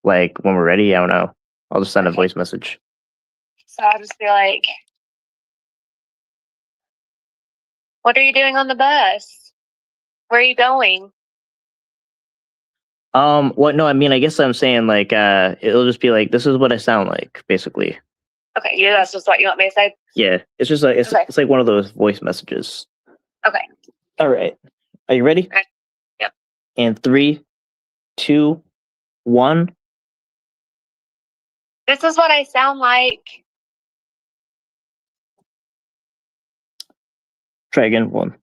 like, when we're ready, I don't know. I'll just send a Okay. voice message. So I'll just be like, what are you doing on the bus? Where are you going? What? No, I mean, I guess I'm saying, like, it'll just be like, "This is what I sound like," basically. Okay, yeah, that's just what you want me to say? Yeah, it's just like, Okay. it's like one of those voice messages. Okay. Alright. Are you ready? Okay. Yep. And 3, 2, 1. This is what I sound like. Try again, 1.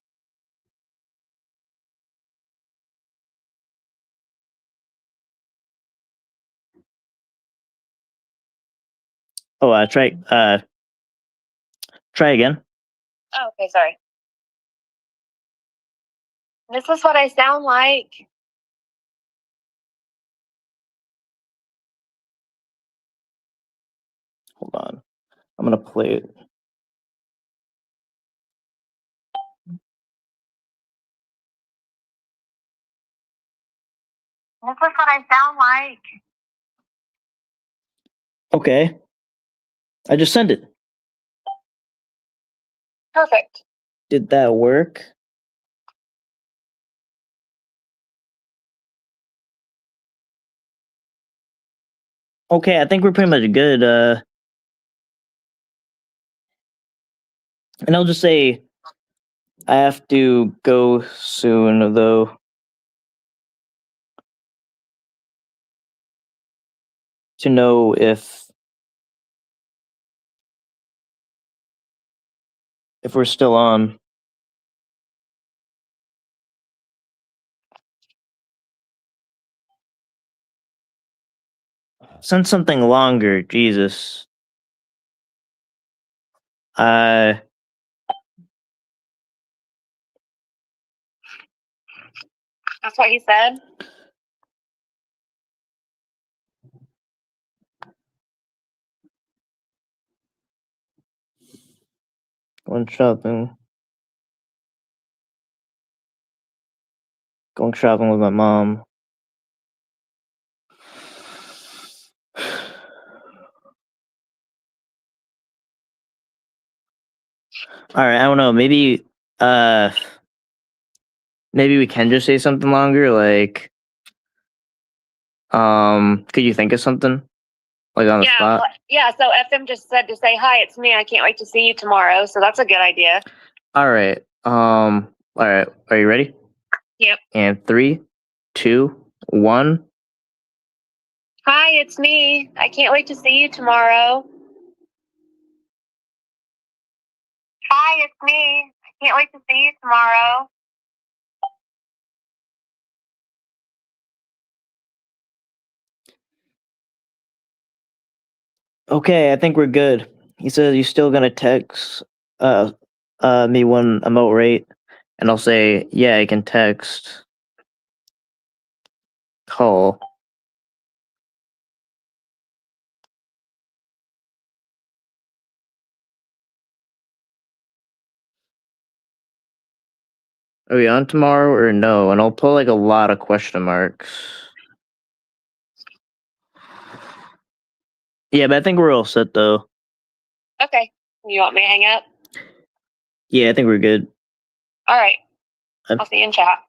Oh, try again. Oh, okay, sorry. This is what I sound like. Hold on. I'm gonna play it. This is what I sound like. Okay. I just sent it. Perfect. Did that work? Okay, I think we're pretty much good, and I'll just say, I have to go soon, though. To know if we're still on. Send something longer, Jesus. That's what he said. Going shopping. Going shopping with my mom. Alright, I don't know, maybe we can just say something longer, like, could you think of something? Like, on the Yeah, spot? yeah. So FM just said to say hi. It's me. I can't wait to see you tomorrow. So that's a good idea. Alright, alright, are you ready? Yep. And 3, 2, 1. Hi, it's me. I can't wait to see you tomorrow. Hi, it's me. I can't wait to see you tomorrow. Okay, I think we're good. He says he's still gonna text me when I'm out rate, and I'll say, yeah, I can text. Call. Are we on tomorrow or no? And I'll put like a lot of question marks. Yeah, but I think we're all set though. Okay. You want me to hang up? Yeah, I think we're good. All right. I'm- I'll see you in chat.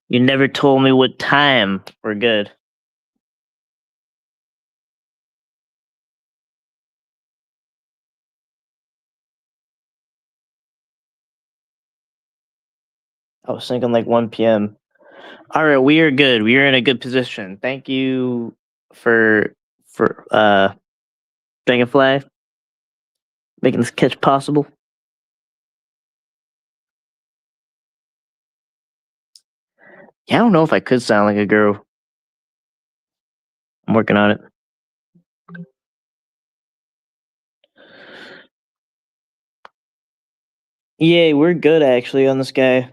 You never told me what time. We're good. I was thinking like 1 p.m. All right, we are good. We are in a good position. Thank you for Dragonfly, making this catch possible. Yeah, I don't know if I could sound like a girl. I'm working on it. Yeah, we're good actually on this guy.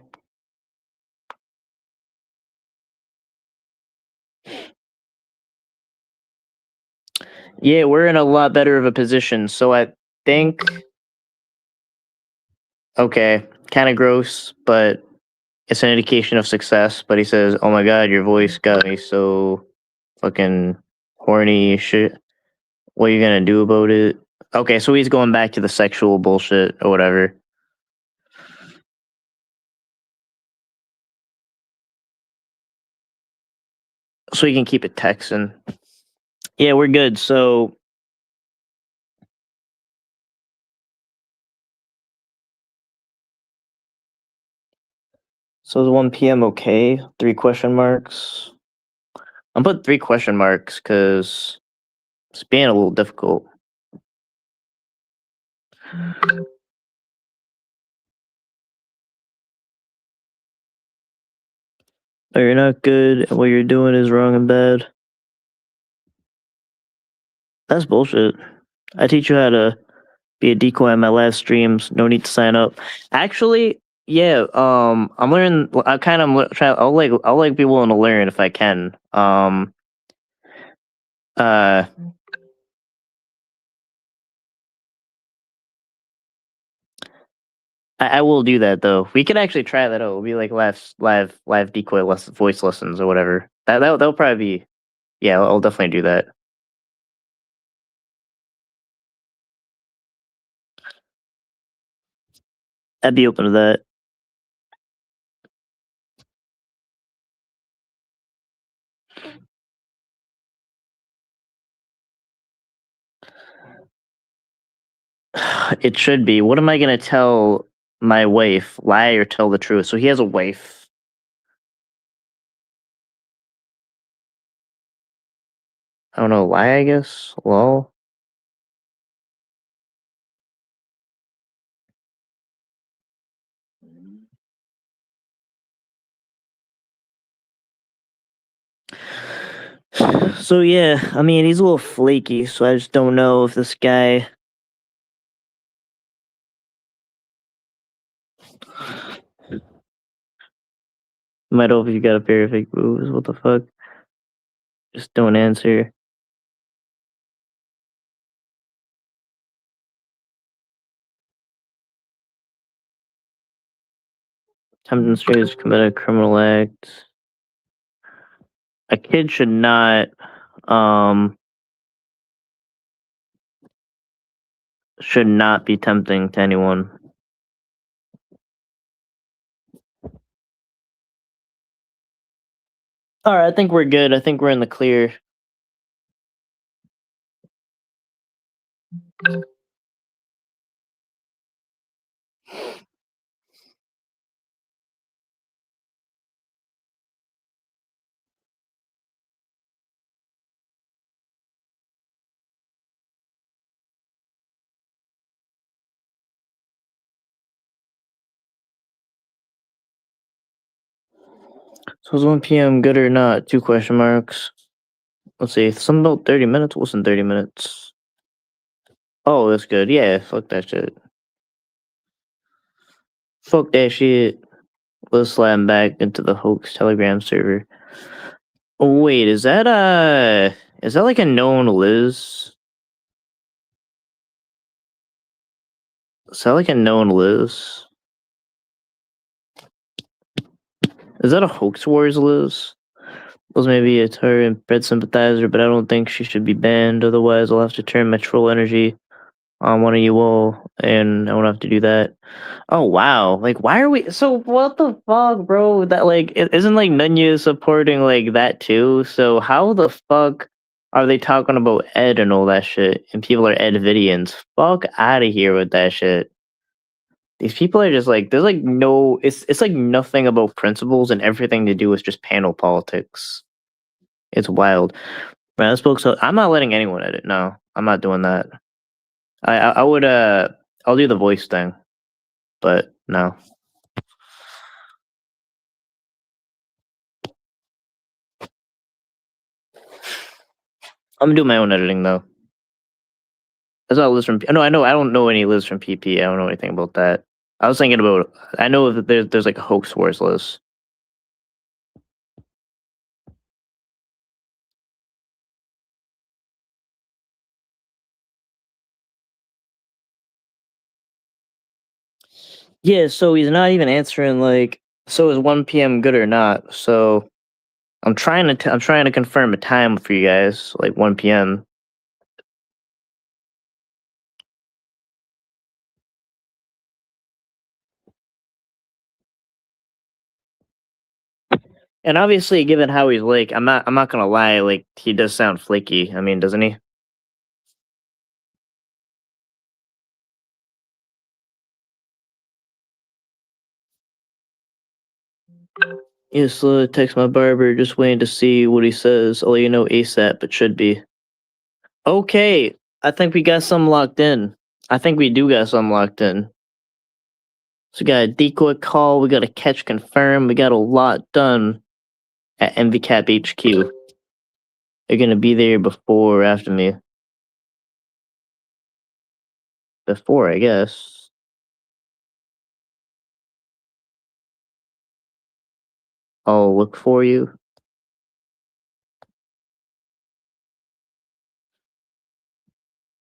Yeah, we're in a lot better of a position. So I think, okay, kind of gross, but it's an indication of success. But he says, "Oh my god, your voice got me so fucking horny shit. What are you gonna do about it?" Okay, so he's going back to the sexual bullshit or whatever. So he can keep it texting. Yeah, we're good. So it's 1 p.m. Okay. 3 question marks. I'm putting 3 question marks because it's being a little difficult. Oh, you're not good, and what you're doing is wrong and bad. That's bullshit. I teach you how to be a decoy on my live streams. No need to sign up. Actually, yeah. I'm learning. I kind of try. I'll like be willing to learn if I can. Uh. I will do that though. We could actually try that out. It'll be like live decoy voice lessons or whatever. That'll probably be. Yeah, I'll definitely do that. I'd be open to that. It should be. What am I gonna tell my wife? Lie or tell the truth? So he has a wife. I don't know. Lie, I guess. Lol. So yeah, I mean he's a little flaky, so I just don't know if this guy. Might hope you got a pair of fake moves. What the fuck? Just don't answer. Tempting strangers to commit a criminal act. A kid should not be tempting to anyone. All right, I think we're good. I think we're in the clear. So it's 1 p.m. Good or not? 2 question marks. Let's see. Some about 30 minutes. What's in 30 minutes? Oh, that's good. Yeah, fuck that shit. Fuck that shit. Let's slam back into the hoax Telegram server. Oh wait, is that like a known Liz? Is that like a known Liz? Is that a hoax wars Liz? Liz maybe a her and Bread sympathizer, but I don't think she should be banned. Otherwise, I'll have to turn my troll energy on one of you all, and I won't have to do that. Oh wow! Like, why are we? So what the fuck, bro? That like, isn't like Nunya supporting like that too? So how the fuck are they talking about Ed and all that shit? And people are Edvidians. Fuck out of here with that shit. These people are just like, there's like no, it's like nothing about principles and everything to do with just panel politics. It's wild. Man, I spoke so. I'm not letting anyone edit. No, I'm not doing that. I would I'll do the voice thing, but no. I'm gonna do my own editing though. That's not Liz from. No, I know. I don't know any Liz from PP. I don't know anything about that. I was thinking about. I know that there's like a Hoax Wars Liz. Yeah, so he's not even answering like. So is 1 p.m. good or not? So I'm trying to confirm a time for you guys, like 1 p.m. And obviously, given how he's like, I'm not gonna lie, like he does sound flaky. I mean, doesn't he? Yes, text my barber. Just waiting to see what he says. I'll let you know ASAP. It should be okay. I think we got some locked in. I think we do got some locked in. So we got a decoy call. We got a catch confirmed. We got a lot done at MVCap HQ. They're gonna be there before or after me. Before, I guess. I'll look for you.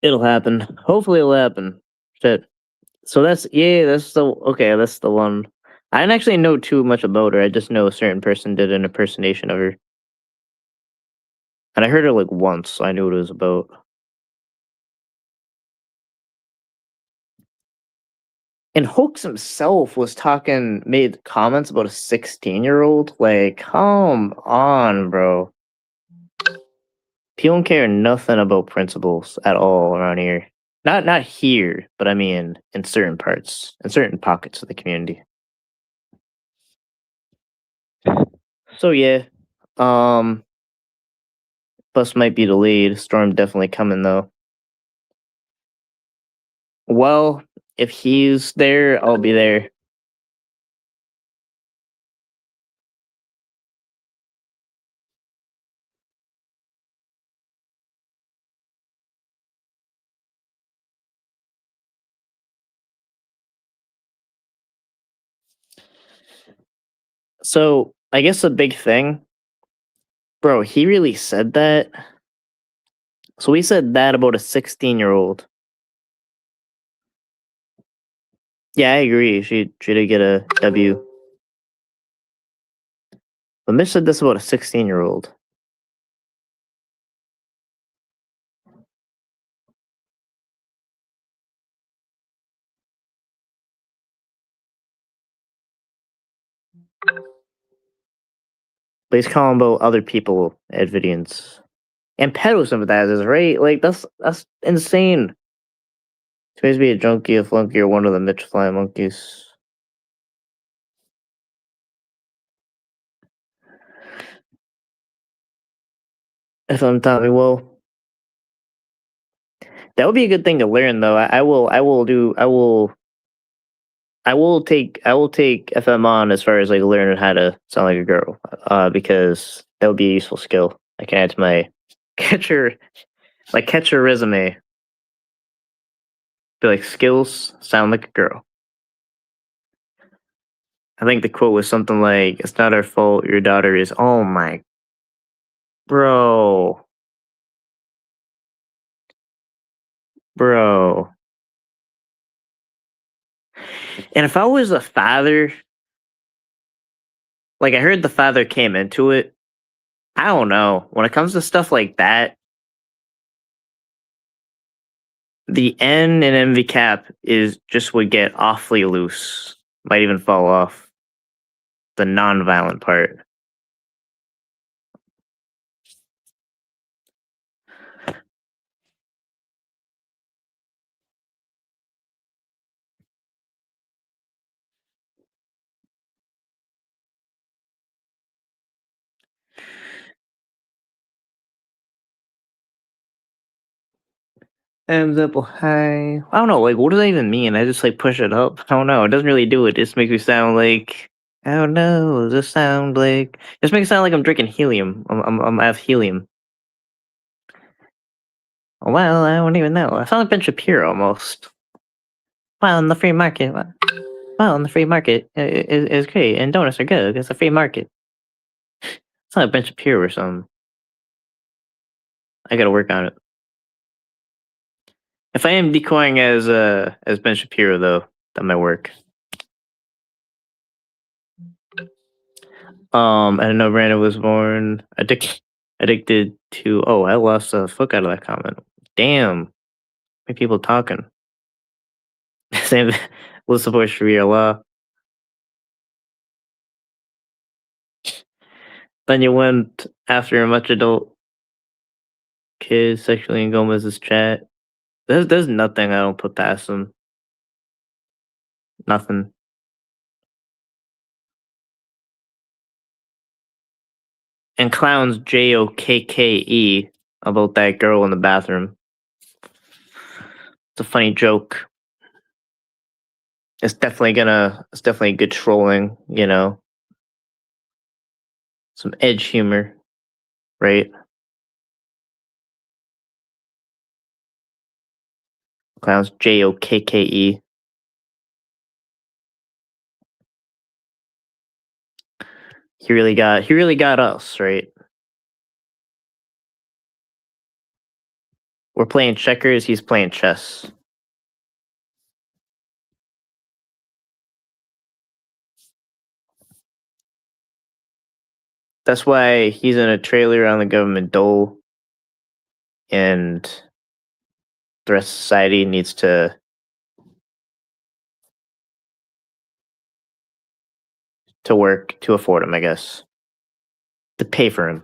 It'll happen. Hopefully it'll happen. Shit. So that's that's the okay, that's the one. I didn't actually know too much about her. I just know a certain person did an impersonation of her. And I heard her like once, so I knew what it was about. And Hoax himself was talking, made comments about a 16-year-old. Like, come on, bro. People don't care nothing about principles at all around here. Not here, but I mean in certain parts, in certain pockets of the community. So yeah, um, bus might be delayed. Storm definitely coming though. Well, if he's there, I'll be there. So I guess the big thing, bro, he really said that. So he said that about a 16-year-old. Yeah, I agree. She did get a W. But Mitch said this about a 16-year-old. But he's calling about other people Edvidians. And pedo sympathizers, right? Like that's insane. Supposed to be a junkie, a flunky, or one of the Mitch Fly monkeys. If I'm Tommy, well, that would be a good thing to learn, though. I will take FM on as far as like learning how to sound like a girl, because that would be a useful skill. I can add to my catcher, catcher resume. Be like skills, sound like a girl. I think the quote was something like, "It's not our fault. Your daughter is." Oh my, bro, bro. And if I was a father, like I heard the father came into it. I don't know. When it comes to stuff like that, the N in MV cap is just would get awfully loose. Might even fall off. The non-violent part. Apple high. I don't know. Like, what does that even mean? I just like push it up. I don't know. It doesn't really do it. It just makes me sound like. I don't know. Does this sound like? Just makes it sound like I'm drinking helium. I have helium. Well, I don't even know. I sound like Ben Shapiro almost. Well, in the free market. Well, in the free market is great, and donuts are good. It's a free market. It's not like Ben Shapiro or something. I gotta work on it. If I am decoying as Ben Shapiro, though, that might work. I didn't know Brandon was born addicted to. Oh, I lost the fuck out of that comment. Damn, many people talking. Same. Let's support Sharia law. Then you went after a much adult kid sexually in Gomez's chat. There's nothing I don't put past him. Nothing. And clowns JOKKE about that girl in the bathroom. It's a funny joke. It's definitely good trolling, you know. Some edge humor, right? Clowns JOKKE. He really got us, right? We're playing checkers, he's playing chess. That's why he's in a trailer on the government dole, and the rest of society needs to work to afford him, I guess. To pay for him.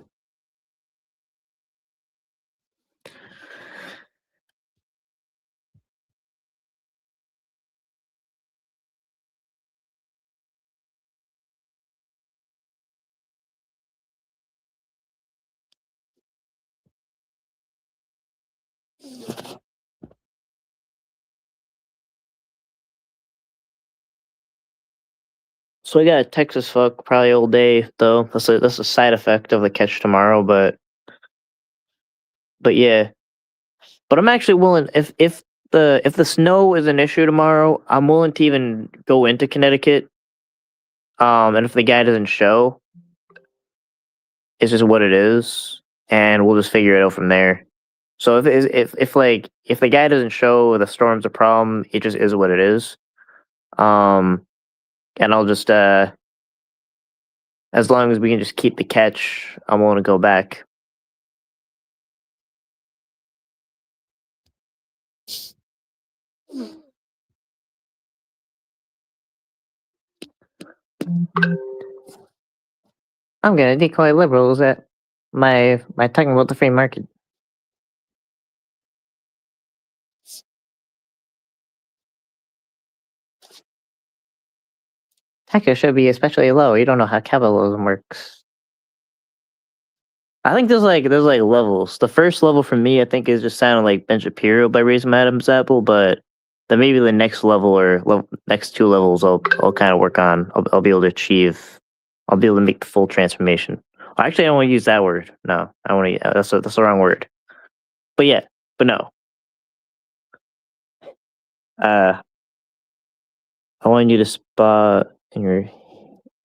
So I got a Texas fuck probably all day though. That's a side effect of the catch tomorrow, but yeah. But I'm actually willing if the snow is an issue tomorrow, I'm willing to even go into Connecticut. And if the guy doesn't show, it's just what it is, and we'll just figure it out from there. So if the guy doesn't show, the storm's a problem. It just is what it is. And I'll just as long as we can just keep the catch, I'm willing to go back. I'm gonna decoy liberals at my talking about the free market. Taxes should be especially low. You don't know how capitalism works. I think there's like levels. The first level for me, I think, is just sounding like Ben Shapiro by raising Adam's apple, but then maybe the next level or next two levels, I'll kind of work on. I'll be able to achieve. I'll be able to make the full transformation. Actually, I don't want to use that word. No, I want to. That's the wrong word. But yeah, but no. I want you to spot in your.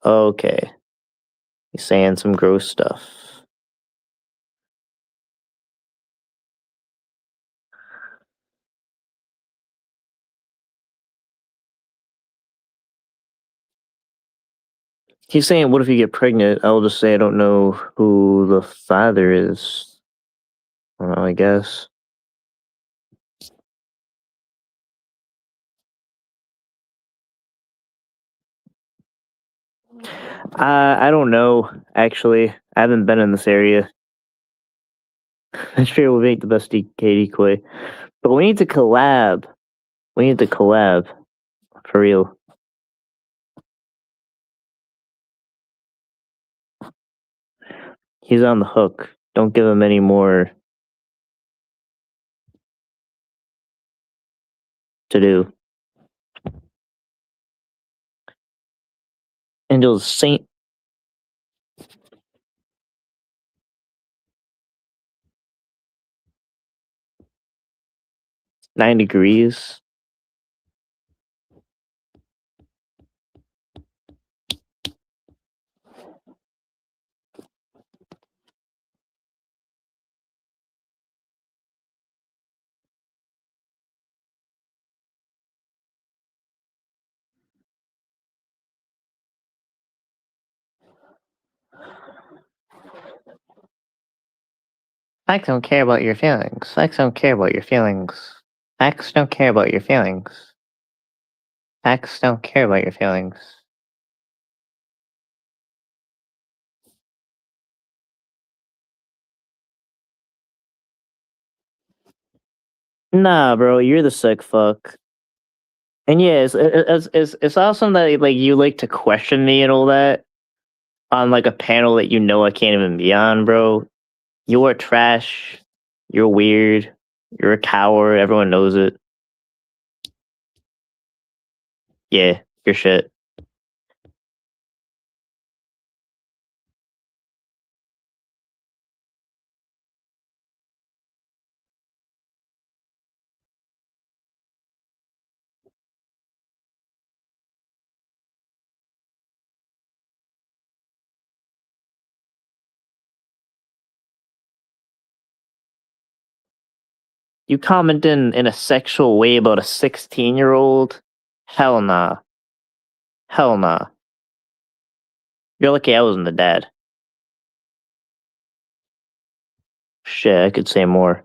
Okay, you're saying some gross stuff. He's saying, "What if you get pregnant?" I'll just say, "I don't know who the father is." Well, I guess. I don't know. Actually, I haven't been in this area. I'm sure we'll make the best DK decoy, but we need to collab. We need to collab for real. He's on the hook. Don't give him any more. to do. Angels Saint. 9 degrees. Facts don't care about your feelings. Facts don't care about your feelings. Facts don't care about your feelings. Facts don't care about your feelings. Nah, bro, you're the sick fuck. And yeah, it's awesome that like you like to question me and all that on like a panel that you know I can't even be on, bro. You're trash. You're weird. You're a coward. Everyone knows it. Yeah, you're shit. You comment in a sexual way about a 16-year-old? Hell nah. Hell nah. You're lucky I wasn't the dad. Shit, I could say more.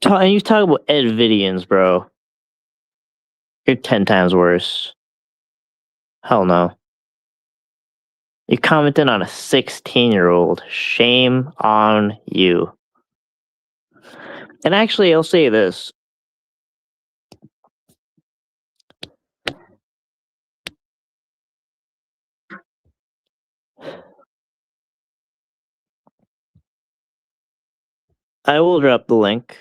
And you talk about Ed Vidians, bro. You're 10 times worse. Hell no. You commented on a 16-year-old. Shame on you. And actually, I'll say this. I will drop the link.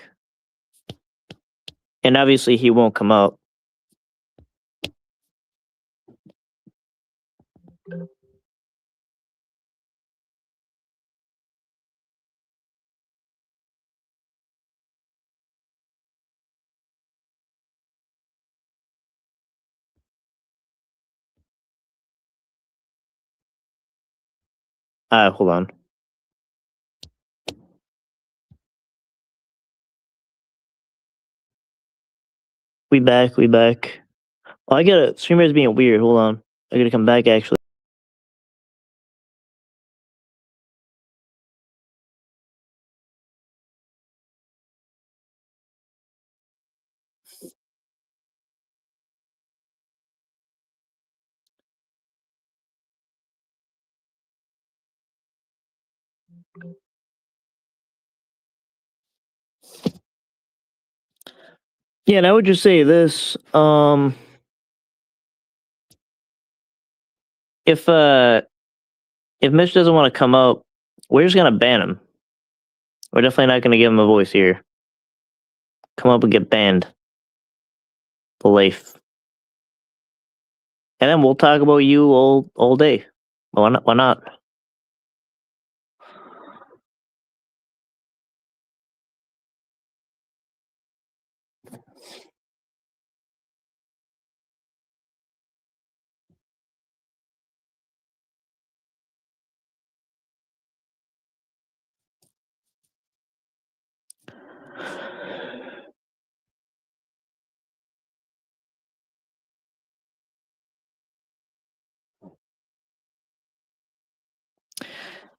And obviously, he won't come up. Hold on. We back. Oh, I gotta. Streamer's being weird. Hold on. I gotta come back, actually. Yeah, and I would just say this. If Mitch doesn't want to come up, we're just gonna ban him. We're definitely not gonna give him a voice here. Come up and get banned. The life. And then we'll talk about you all day. Why not? Why not?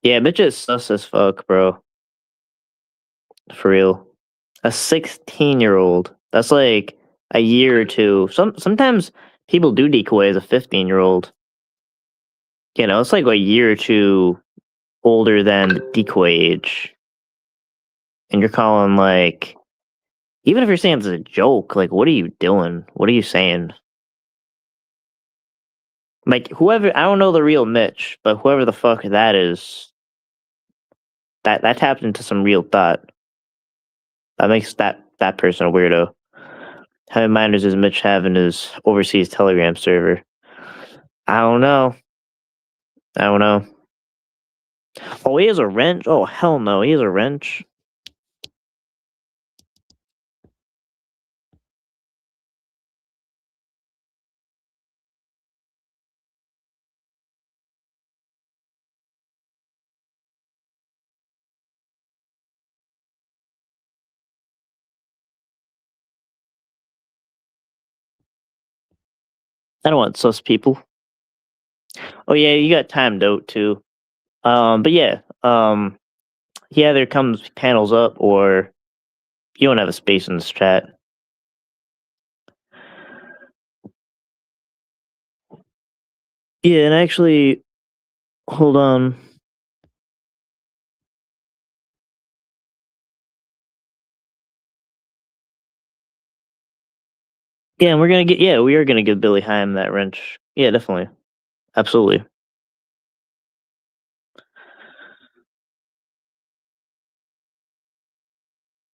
Yeah, bitch is sus as fuck, bro. For real. A 16-year-old. That's like a year or two. Sometimes people do decoy as a 15-year-old. You know, it's like a year or two older than the decoy age. And you're calling like, even if you're saying it's a joke, like, what are you doing? What are you saying? Like, whoever, I don't know the real Mitch, but whoever the fuck that is, that tapped into some real thought. That makes that person a weirdo. How many miners does Mitch have in his overseas Telegram server? I don't know. I don't know. Oh, he has a wrench? Oh, hell no. He has a wrench. I don't want sus people. Oh yeah, you got timed out too. But yeah, he either comes panels up or you don't have a space in this chat. Yeah, and actually, hold on. Yeah, and we are gonna give Billy Heim that wrench. Yeah, definitely. Absolutely.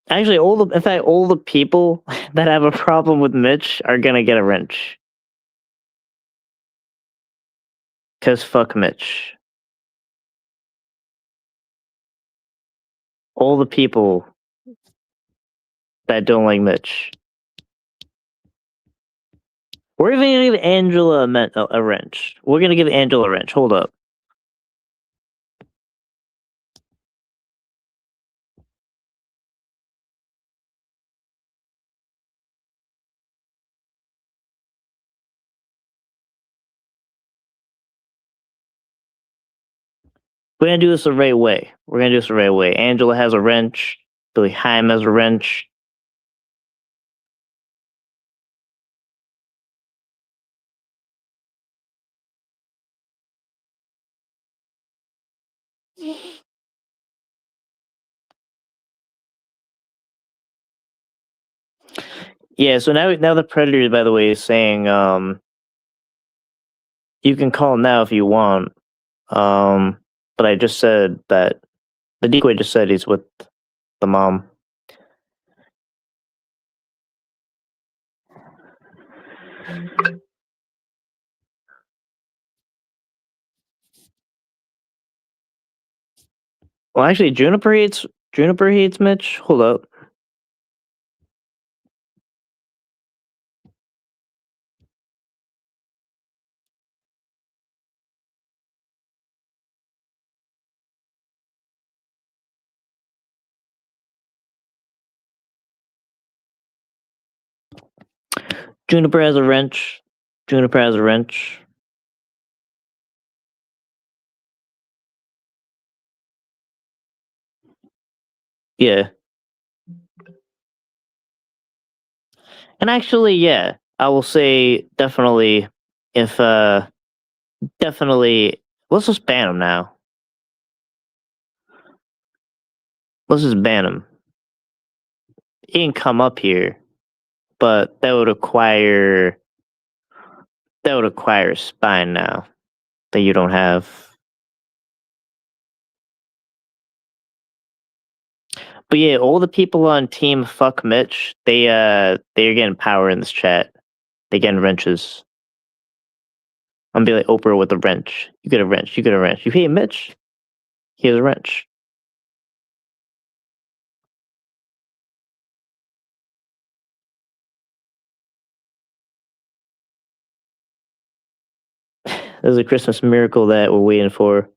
Actually, in fact, all the people that have a problem with Mitch are gonna get a wrench. Cause fuck Mitch. All the people that don't like Mitch. We're even gonna give Angela a wrench. We're gonna give Angela a wrench. Hold up. We're gonna do this the right way. We're gonna do this the right way. Angela has a wrench. Billy Heim has a wrench. Yeah, so now the Predator, by the way, is saying you can call now if you want. But I just said that the decoy just said he's with the mom. Well, actually, Juniper hates Mitch. Hold up. Juniper has a wrench. Juniper has a wrench. Yeah. And actually, yeah, I will say definitely if definitely let's just ban him now. Let's just ban him. He can come up here, but that would acquire a spine now that you don't have. But yeah, all the people on team fuck Mitch, they're getting power in this chat. They getting wrenches. I'm gonna be like Oprah with a wrench. You get a wrench. You get a wrench. You hate Mitch? He has a wrench. This is a Christmas miracle that we're waiting for.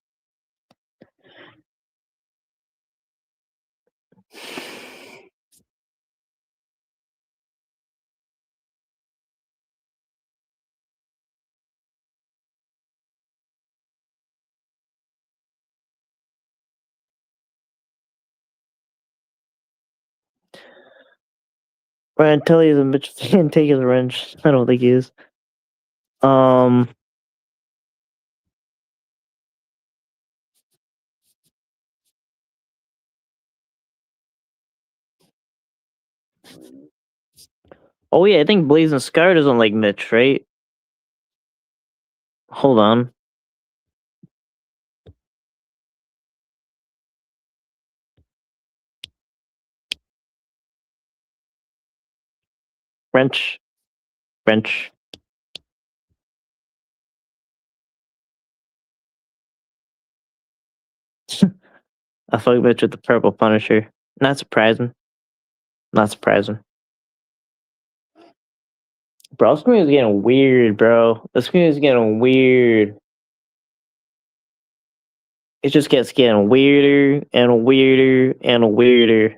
Ryan Telly is a Mitch fan. Take his wrench. I don't think he is. Um. Oh yeah, I think Blazing Scar doesn't like Mitch, right? Hold on. French. French. I fuck bitch with the purple Punisher. Not surprising. Not surprising. Bro, this community is getting weird, bro. This community is getting weird. It just gets getting weirder and weirder and weirder.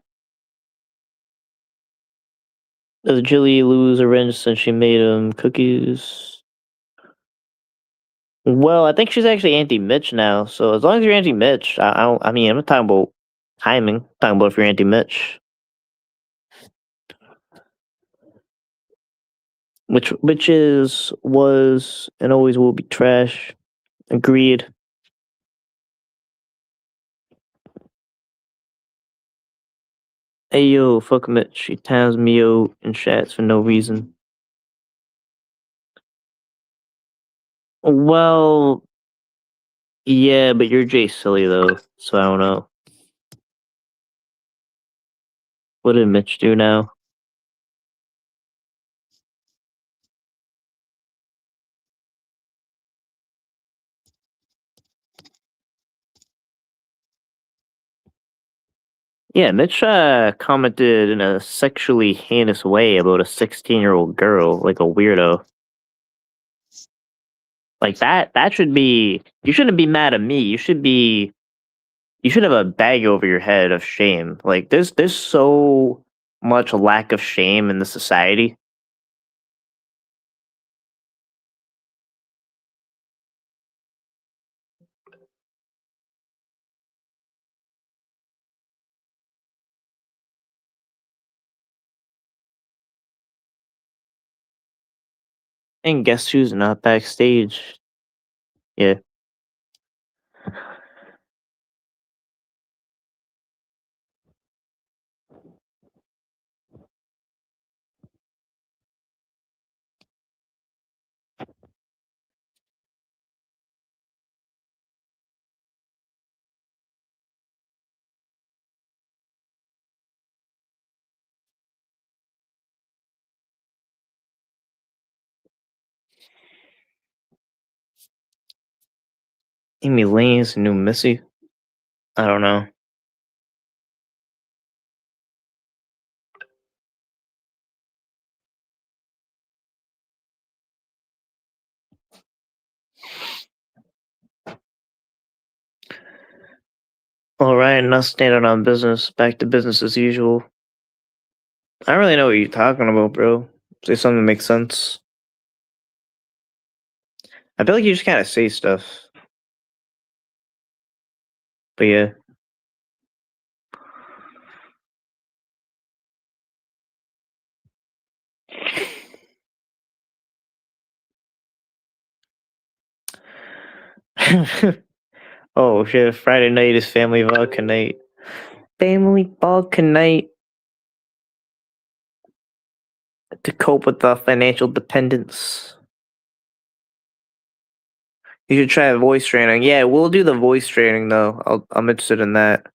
Does Jilly lose a wrench since she made him cookies? Well, I think she's actually anti-Mitch now. So as long as you're anti-Mitch, I mean, I'm not talking about timing. I'm talking about if you're anti-Mitch, which is was and always will be trash. Agreed. Hey yo, fuck Mitch. He times me out in chats for no reason. Well, yeah, but you're Jay Silly though, so I don't know. What did Mitch do now? Yeah, Mitch commented in a sexually heinous way about a 16-year-old girl, like a weirdo. Like that should be, you shouldn't be mad at me. You should have a bag over your head of shame. Like there's so much lack of shame in the society. And guess who's not backstage? Yeah. Amy Lane's new Missy. I don't know. All right, not standing on business. Back to business as usual. I don't really know what you're talking about, bro. Say something that makes sense. I feel like you just kind of say stuff. But yeah. Oh shit, Friday night is family vodka night. Family vodka night to cope with the financial dependence. You should try voice training. Yeah, we'll do the voice training though. I'm interested in that.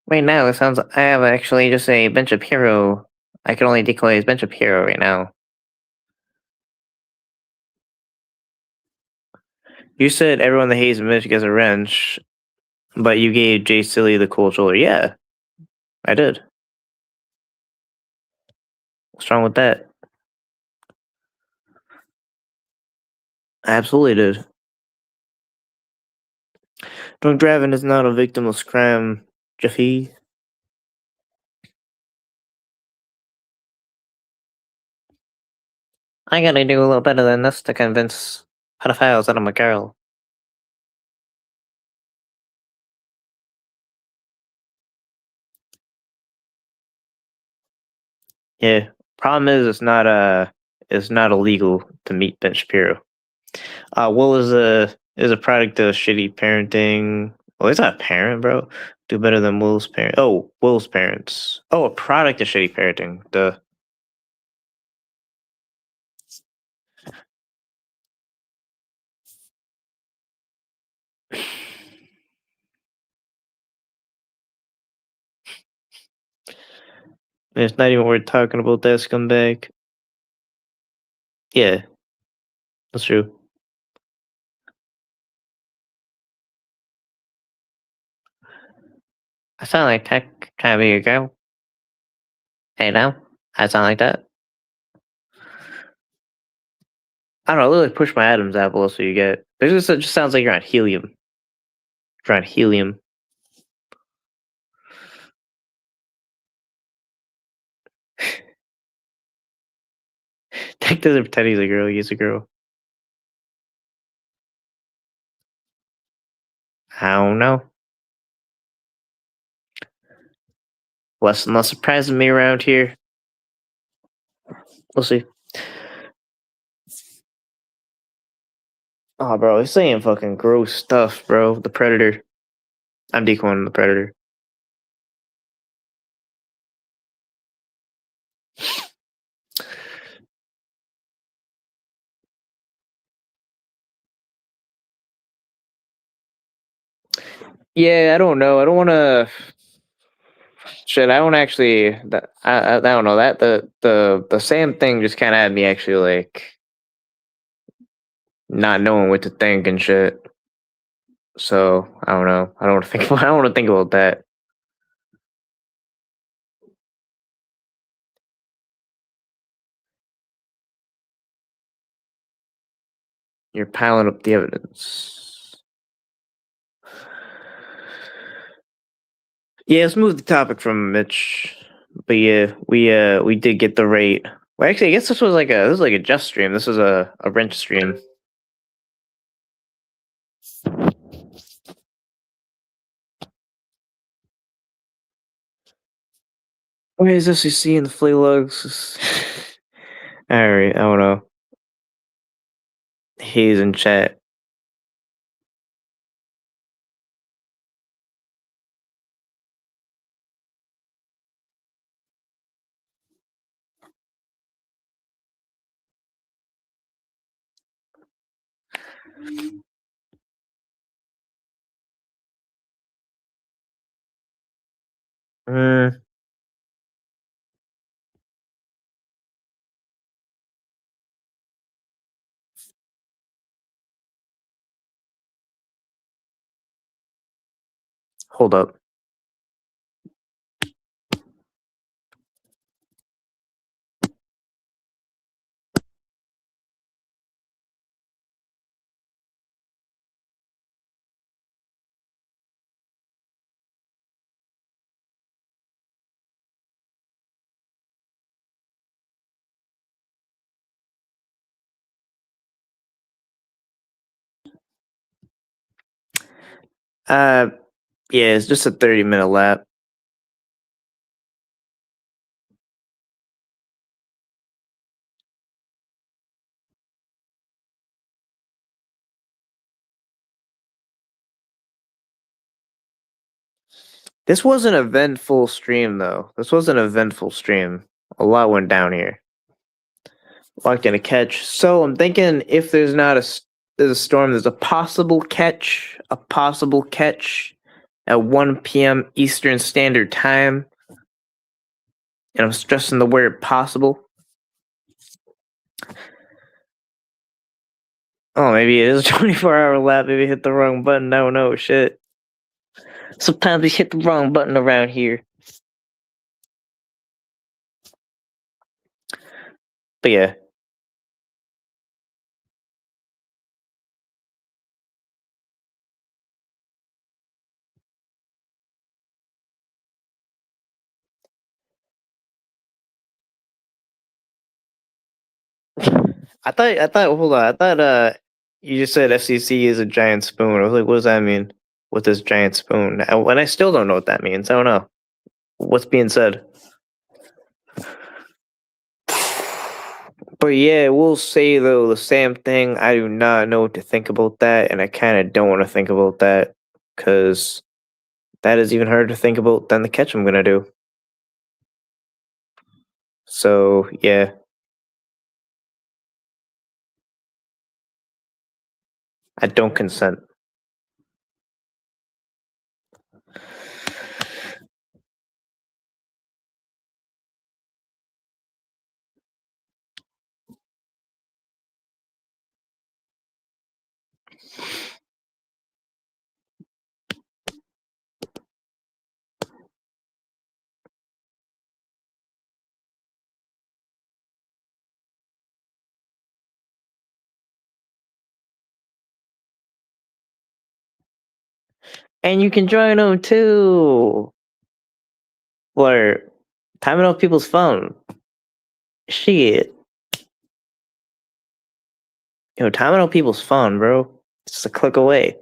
Right now, it sounds I have actually just a bench of hero. I can only decoy as bench of hero right now. You said everyone that hates Mitch gets a wrench, but you gave Jay Silly the cold shoulder. Yeah, I did. What's wrong with that? I absolutely did. Drunk driving is not a victimless crime, Jeffy. I gotta do a little better than this to convince pedophiles that I'm a girl. Yeah. Problem is, it's not illegal to meet Ben Shapiro. Will is a product of shitty parenting. Well, he's not a parent, bro. Do better than Will's parent. Oh, Will's parents. Oh, a product of shitty parenting. Duh. It's not even worth talking about that scumbag. Yeah, that's true. I sound like that kind of a girl. Hey now, I sound like that. I don't know. Literally push my Adam's apple. So you get. It just sounds like you're on helium. You're on helium. Tech doesn't pretend he's a girl. He's a girl. I don't know. Less and less surprising me around here. We'll see. Oh, bro, he's saying fucking gross stuff, bro. The Predator. I'm decoing the Predator. Yeah, I don't know. I don't want to. Shit, I don't actually. I don't know that the same thing just kind of had me actually like not knowing what to think and shit. So I don't know. I don't want to think. I don't want to think about that. You're piling up the evidence. Yeah, let's move the topic from Mitch. But yeah, we did get the rate. Well, actually, I guess this was like a Jeff stream. This was a wrench stream. Why is this you see in the flea lugs? Alright, I don't know. He's in chat. Mm, hold up. Uh, yeah, it's just a 30-minute lap. This was an eventful stream, though. This was an eventful stream. A lot went down here. Locked in a catch. So I'm thinking if there's not there's a storm, there's a possible catch. A possible catch at 1 p.m. Eastern Standard Time. And I'm stressing the word possible. Oh, maybe it is a 24-hour lap. Maybe I hit the wrong button. I don't know. Shit. Sometimes we hit the wrong button around here. But yeah. Hold on. I thought you just said FCC is a giant spoon. I was like, what does that mean with this giant spoon? And I still don't know what that means. I don't know. What's being said? But yeah, we'll say though the same thing. I do not know what to think about that, and I kind of don't want to think about that because that is even harder to think about than the catch I'm gonna do. So yeah, I don't consent. And you can join them too. Or timing off people's phone. Shit. Timing off people's phone, bro. Just a click away.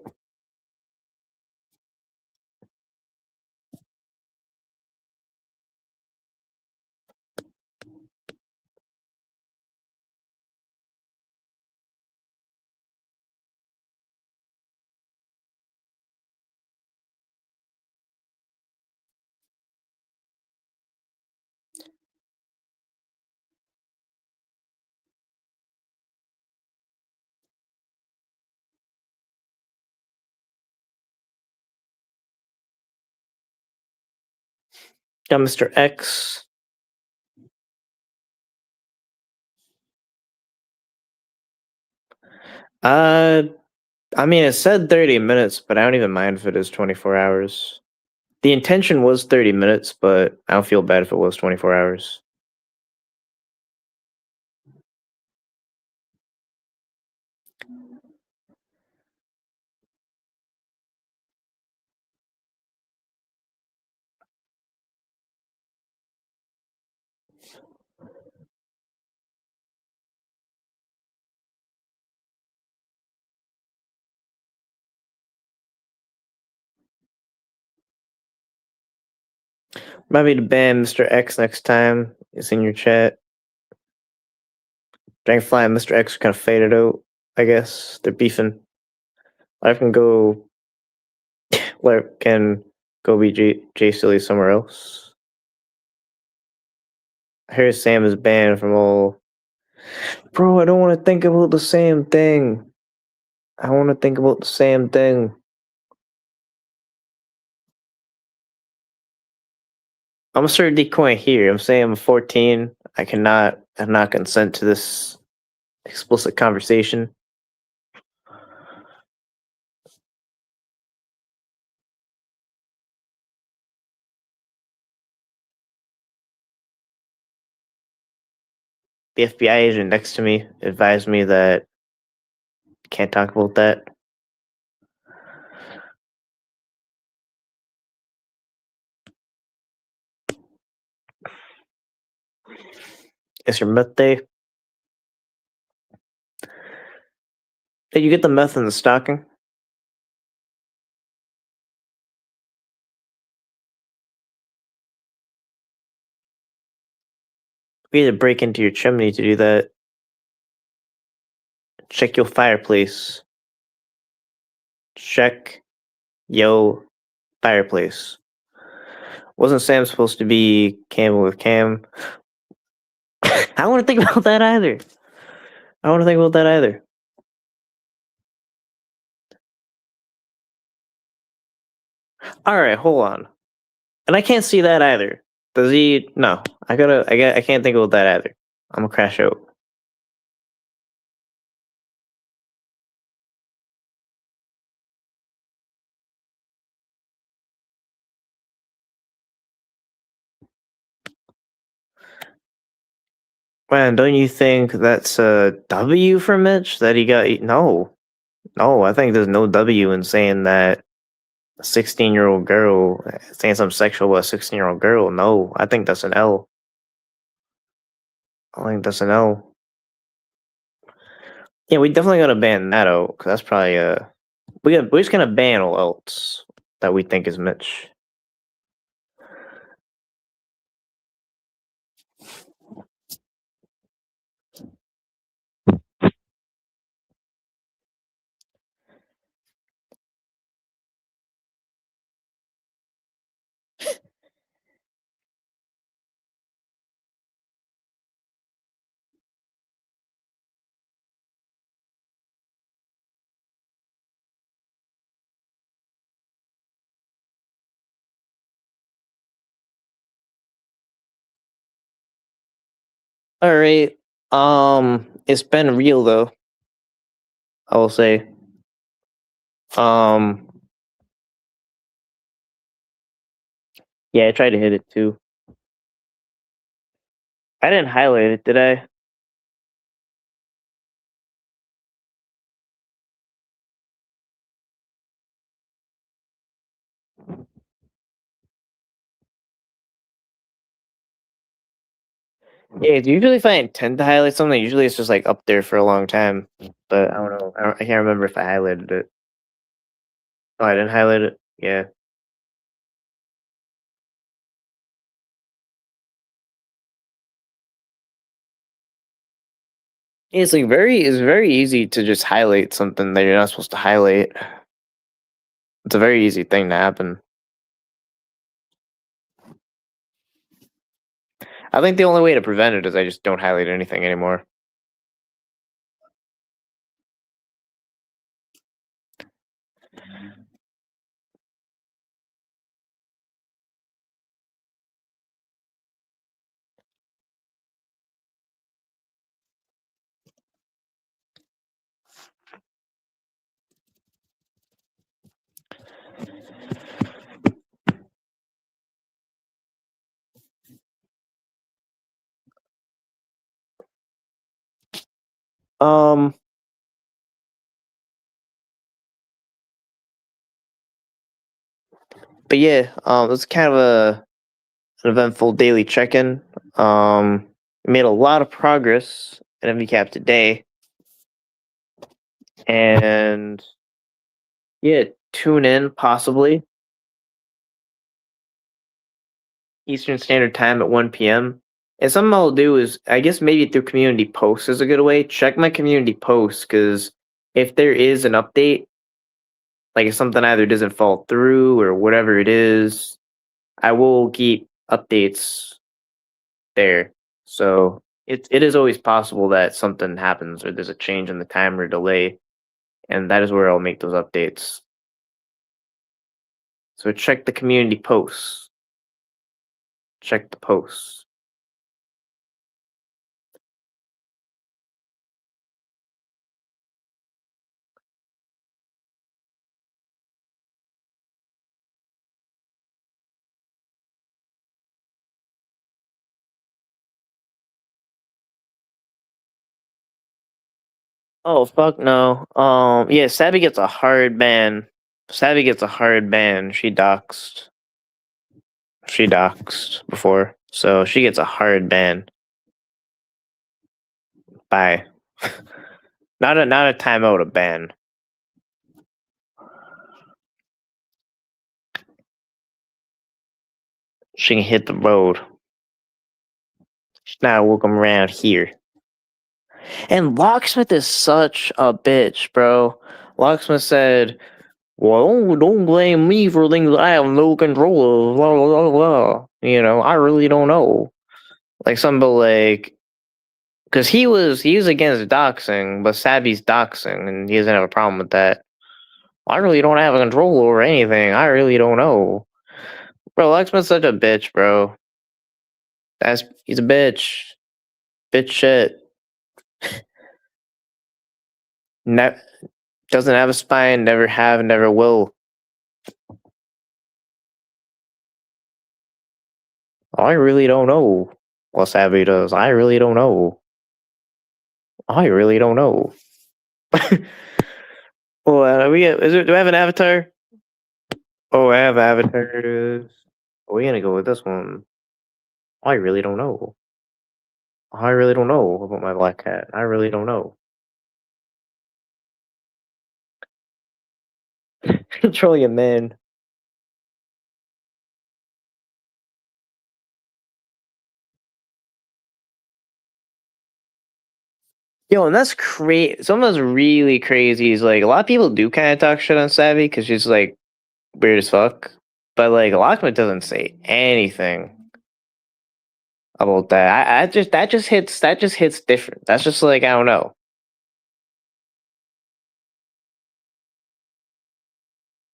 Got Mr. X. I mean, it said 30 minutes, but I don't even mind if it is 24 hours. The intention was 30 minutes, but I don't feel bad if it was 24 hours. Remind me to ban Mr. X next time. It's in your chat. Dragonfly and Mr. X are kind of faded out, I guess. They're beefing. Life can go. Life can go be J Silly somewhere else. I hear Sam is banned from all. Bro, I don't want to think about the same thing. I want to think about the same thing. I'm gonna start decoying here. I'm saying I'm 14. I cannot consent to this explicit conversation. The FBI agent next to me advised me that can't talk about that. It's your meth day. Did you get the meth in the stocking? We had to break into your chimney to do that. Check your fireplace. Check yo fireplace. Wasn't Sam supposed to be Cam with Cam? I want to think about that either. All right, hold on. And I can't see that either. Does he? No. I can't think about that either. I'm gonna crash out. Man, don't you think that's a W for Mitch that he got? No, I think there's no W in saying that a 16-year-old girl saying something sexual about a 16-year-old girl. No, I think that's an L. I think that's an L. Yeah, we definitely gotta ban that out because that's probably we're just gonna ban all else that we think is Mitch. All right. It's been real though. I will say. Yeah, I tried to hit it too. I didn't highlight it, did I? Yeah, usually if I intend to highlight something, usually it's just like up there for a long time. But I don't know. I can't remember if I highlighted it. Oh, I didn't highlight it. Yeah. It's very easy to just highlight something that you're not supposed to highlight. It's a very easy thing to happen. I think the only way to prevent it is I just don't highlight anything anymore. Um, but yeah, it's kind of an eventful daily check-in. We made a lot of progress at MVCap today, and yeah, tune in possibly Eastern Standard Time at 1 p.m. And something I'll do is, I guess maybe through community posts is a good way. Check my community posts because if there is an update, like if something either doesn't fall through or whatever it is, I will keep updates there. So it is always possible that something happens or there's a change in the time or delay, and that is where I'll make those updates. So check the community posts. Check the posts. Oh fuck no. Yeah, Savvy gets a hard ban. Savvy gets a hard ban. She doxed. She doxed before. So she gets a hard ban. Bye. Not a timeout, a ban. She can hit the road. She's not welcome around here. And Locksmith is such a bitch, bro. Locksmith said, well, don't blame me for things I have no control of. Blah, blah, blah, blah. You know, I really don't know. Like somebody like, because he was against doxing, but Savvy's doxing, and he doesn't have a problem with that. I really don't have a control over anything. I really don't know. Bro, Locksmith's such a bitch, bro. He's a bitch. Bitch shit. Doesn't have a spine, never have, never will. I really don't know what Savvy does. I really don't know. I really don't know. Well, do I have an avatar? Oh, I have avatars. We're gonna go with this one. I really don't know. I really don't know about my black cat. I really don't know. Control your man. Yo, and that's crazy. Something that's really crazy is like a lot of people do kind of talk shit on Savvy because she's like weird as fuck. But like Locksmith doesn't say anything about that. That just hits different. That's just like I don't know.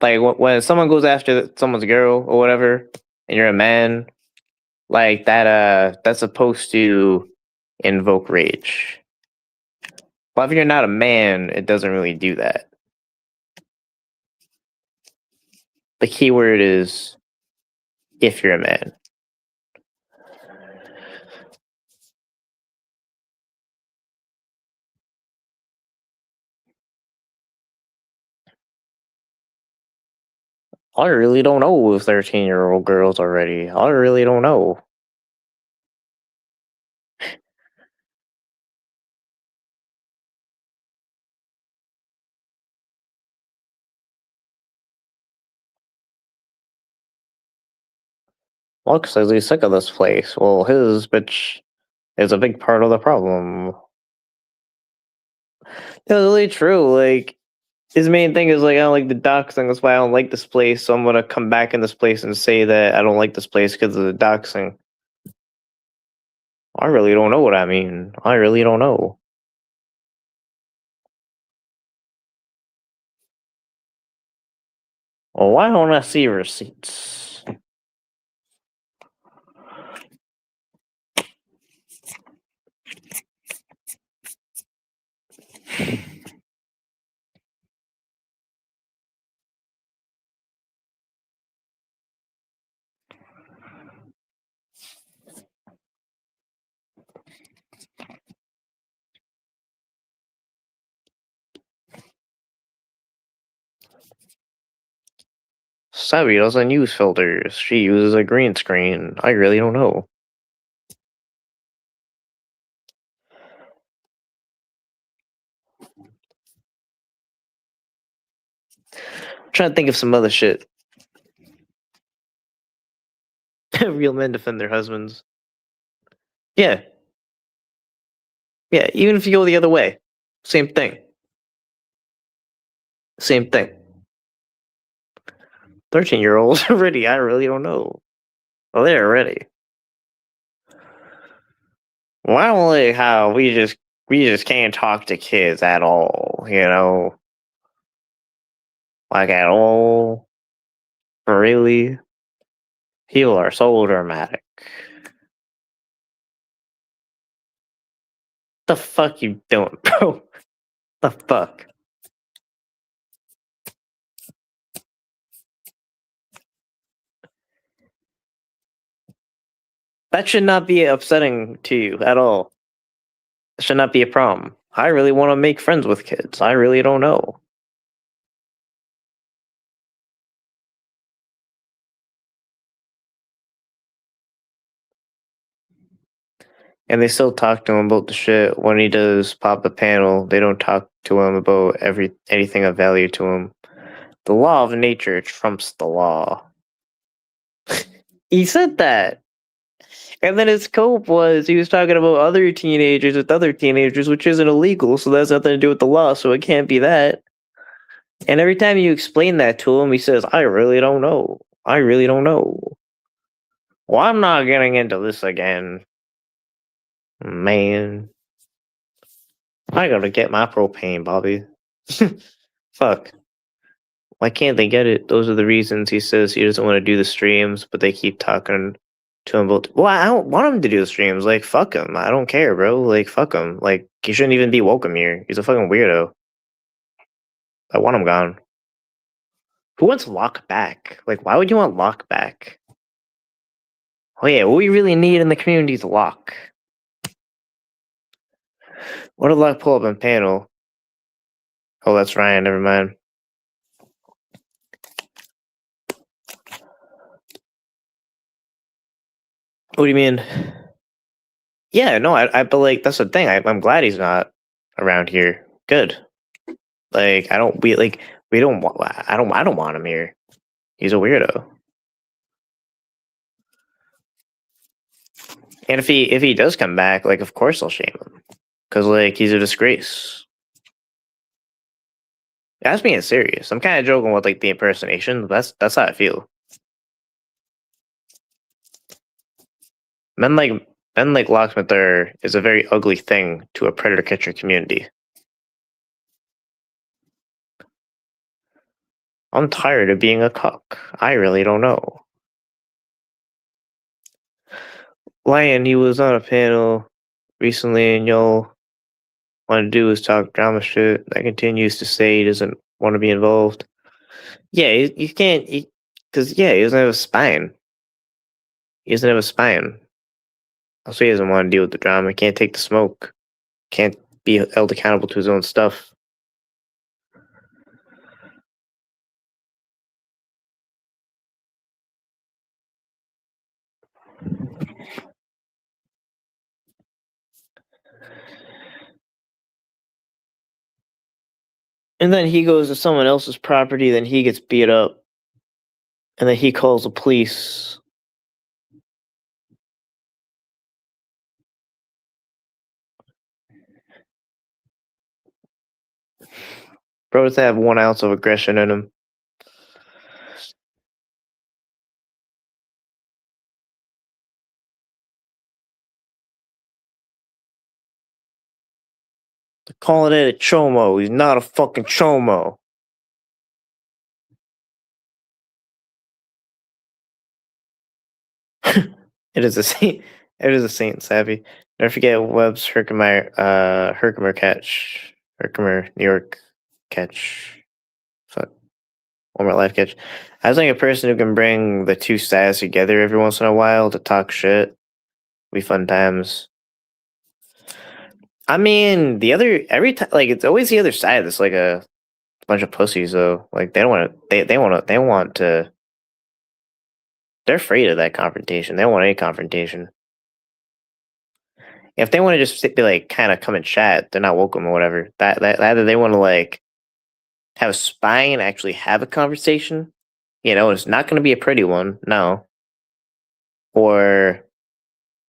Like when someone goes after someone's girl or whatever, and you're a man, like that. That's supposed to invoke rage. But if you're not a man, it doesn't really do that. The key word is if you're a man. I really don't know with 13-year-old girls already. I really don't know. Lux says he's sick of this place. Well, his bitch is a big part of the problem. It's really true. Like, his main thing is like, I don't like the doxing. That's why I don't like this place. So I'm gonna come back in this place and say that I don't like this place because of the doxing. I really don't know what I mean. I really don't know. Well, why don't I see receipts? Savvy doesn't use filters. She uses a green screen. I really don't know. I'm trying to think of some other shit. Real men defend their husbands. Yeah. Yeah, even if you go the other way. Same thing. Same thing. 13-year-olds already, I really don't know. Well, they're ready. Why don't like how we just can't talk to kids at all, you know? Like at all. Really? People are so dramatic. The fuck you doing, bro? The fuck? That should not be upsetting to you at all. It should not be a problem. I really want to make friends with kids. I really don't know. And they still talk to him about the shit when he does pop a panel. They don't talk to him about anything of value to him. The law of nature trumps the law. He said that. And then his cope was he was talking about other teenagers with other teenagers, which isn't illegal, so that's nothing to do with the law, so it can't be that. And every time you explain that to him, he says, I really don't know. I really don't know. Well, I'm not getting into this again. Man. I gotta get my propane, Bobby. Fuck. Why can't they get it? Those are the reasons he says he doesn't want to do the streams, but they keep talking to him about. Well, I don't want him to do the streams. Like, fuck him. I don't care, bro. Like, fuck him. Like, he shouldn't even be welcome here. He's a fucking weirdo. I want him gone. Who wants Lock back? Like, why would you want Lock back? Oh yeah, what we really need in the community is Lock. What did Lock pull up on panel? Oh, that's Ryan. Never mind. What do you mean? Yeah, no, but like that's the thing. I'm glad he's not around here. Good. Like I don't want him here. He's a weirdo. And if he does come back, like of course I'll shame him because like he's a disgrace. That's being serious. I'm kind of joking with like the impersonation. But that's how I feel. Men like Locksmith is a very ugly thing to a predator catcher community. I'm tired of being a cuck. I really don't know. Lion, he was on a panel recently, and y'all want to do is talk drama shit. That continues to say he doesn't want to be involved. Yeah, you can't, because yeah, he doesn't have a spine. He doesn't have a spine. Also, he doesn't want to deal with the drama. He can't take the smoke. Can't be held accountable to his own stuff. And then he goes to someone else's property, then he gets beat up. And then he calls the police. Bro doesn't have 1 ounce of aggression in him. They're calling it a chomo. He's not a fucking chomo. It is a saint. It is a saint, Savvy. Never forget Webb's Herkimer catch. Herkimer, New York catch. Fuck. One more life catch. I was like a person who can bring the two styles together every once in a while to talk shit. Be fun times. I mean, every time, like, it's always the other side that's like a bunch of pussies, though. Like, they don't want to, they want to, they're afraid of that confrontation. They don't want any confrontation. If they want to just be like, kind of come and chat, they're not welcome or whatever. That either they want to like have a spine and actually have a conversation, it's not going to be a pretty one, no. Or,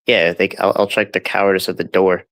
yeah, I'll check the cowardice at the door.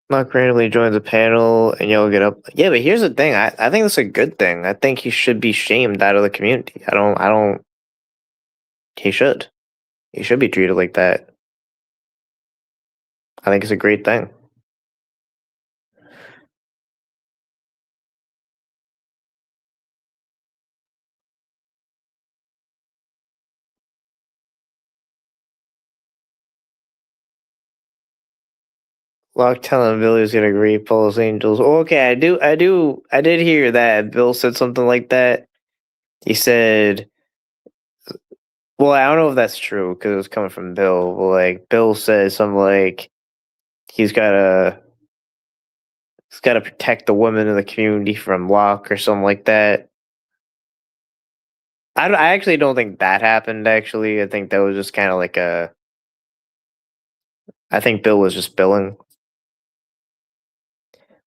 Mark randomly joins a panel and you'll get up. Yeah, but here's the thing. I think that's a good thing. I think he should be shamed out of the community. I don't. He should. He should be treated like that. I think it's a great thing. Lock telling Bill he's gonna agree. Paul's Angels. Oh, okay, I did hear that. Bill said something like that. He said, well, I don't know if that's true because it was coming from Bill. But like, Bill said something like he's gotta protect the women in the community from Locke or something like that. I actually don't think that happened. Actually, I think that was just kind of like I think Bill was just billing,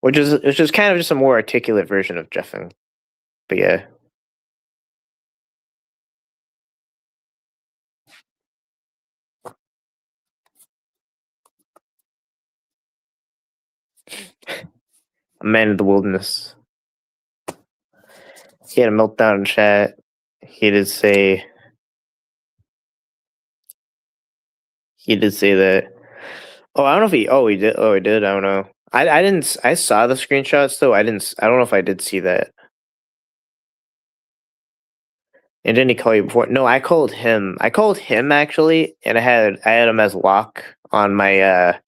which is kind of just a more articulate version of Jeffing. But yeah. A man of the wilderness. He had a meltdown in chat. He did say that. Oh, I don't know if he. Oh, he did. Oh, he did. I don't know. I didn't. I saw the screenshots though. I didn't. I don't know if I did see that. And didn't he call you before? No, I called him. I called him actually, and I had him as Locke on my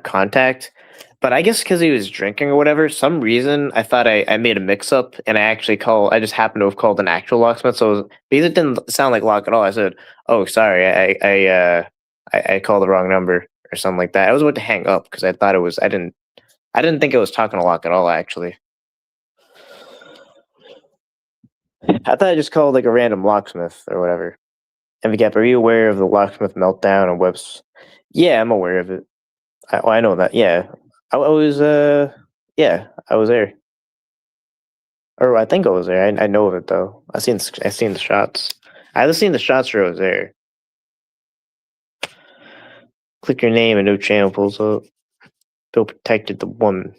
contact. But I guess because he was drinking or whatever, some reason I thought I made a mix up, and I just happened to have called an actual locksmith. So because it didn't sound like Locke at all, I said, "Oh, sorry, I called the wrong number or something like that." I was about to hang up because I thought it was. I didn't think it was talking to Locke at all. Actually, I thought I just called like a random locksmith or whatever. And Gap, are you aware of the locksmith meltdown and Webb's? Yeah, I'm aware of it. I know that. Yeah, I was. Yeah, I was there. Or I think I was there. I know of it though. I seen the shots. I just seen the shots where I was there. Click your name, a new channel pulls up. Bill protected the woman.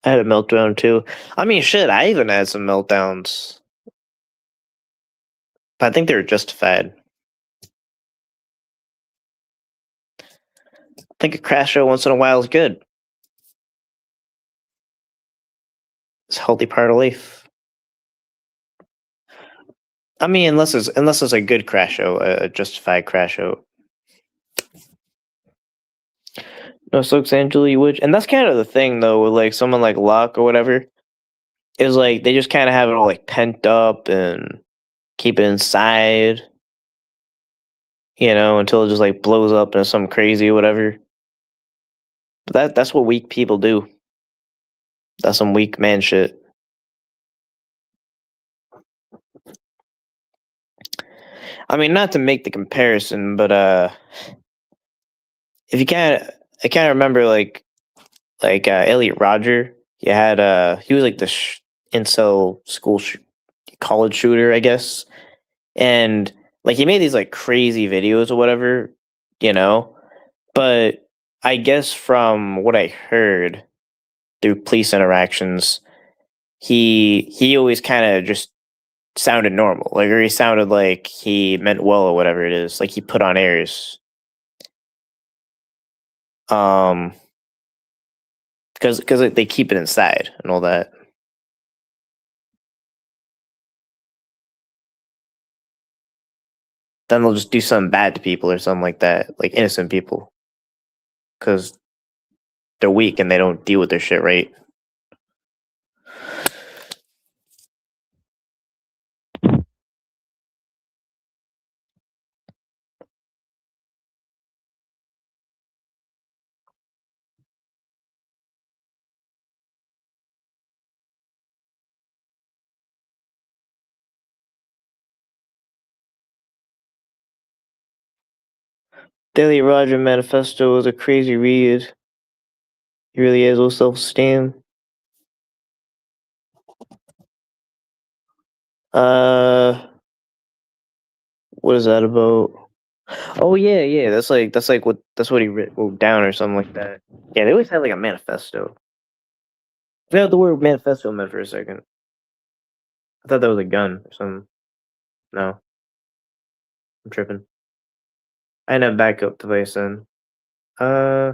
I had a meltdown too. I mean, shit, I even had some meltdowns. But I think they were justified. I think a crash show once in a while is good. It's a healthy part of life. I mean, unless it's a good crash show, a justified crash show. No, Stokes Angeli, which, and that's kind of the thing though, with like someone like Locke or whatever, is like they just kind of have it all like pent up and keep it inside, until it just like blows up into something crazy or whatever. But that's what weak people do. That's some weak man shit. I mean, not to make the comparison, but if you I kind of remember like Elliot Rodger. He was like the incel college shooter, I guess, and like he made these like crazy videos or whatever, you know. But I guess from what I heard through police interactions, he always kind of just sounded normal, like, or he sounded like he meant well or whatever it is, like he put on airs. Um, because they keep it inside and all that. Then they'll just do something bad to people or something like that, like innocent people, because they're weak and they don't deal with their shit right. Daily Roger Manifesto was a crazy read. He really has low self-esteem. Uh, what is that about? Oh yeah. That's what he wrote down or something like that. Yeah, they always had like a manifesto. I forgot what the word manifesto meant for a second. I thought that was a gun or something. No, I'm tripping. I didn't have backup device then. Uh,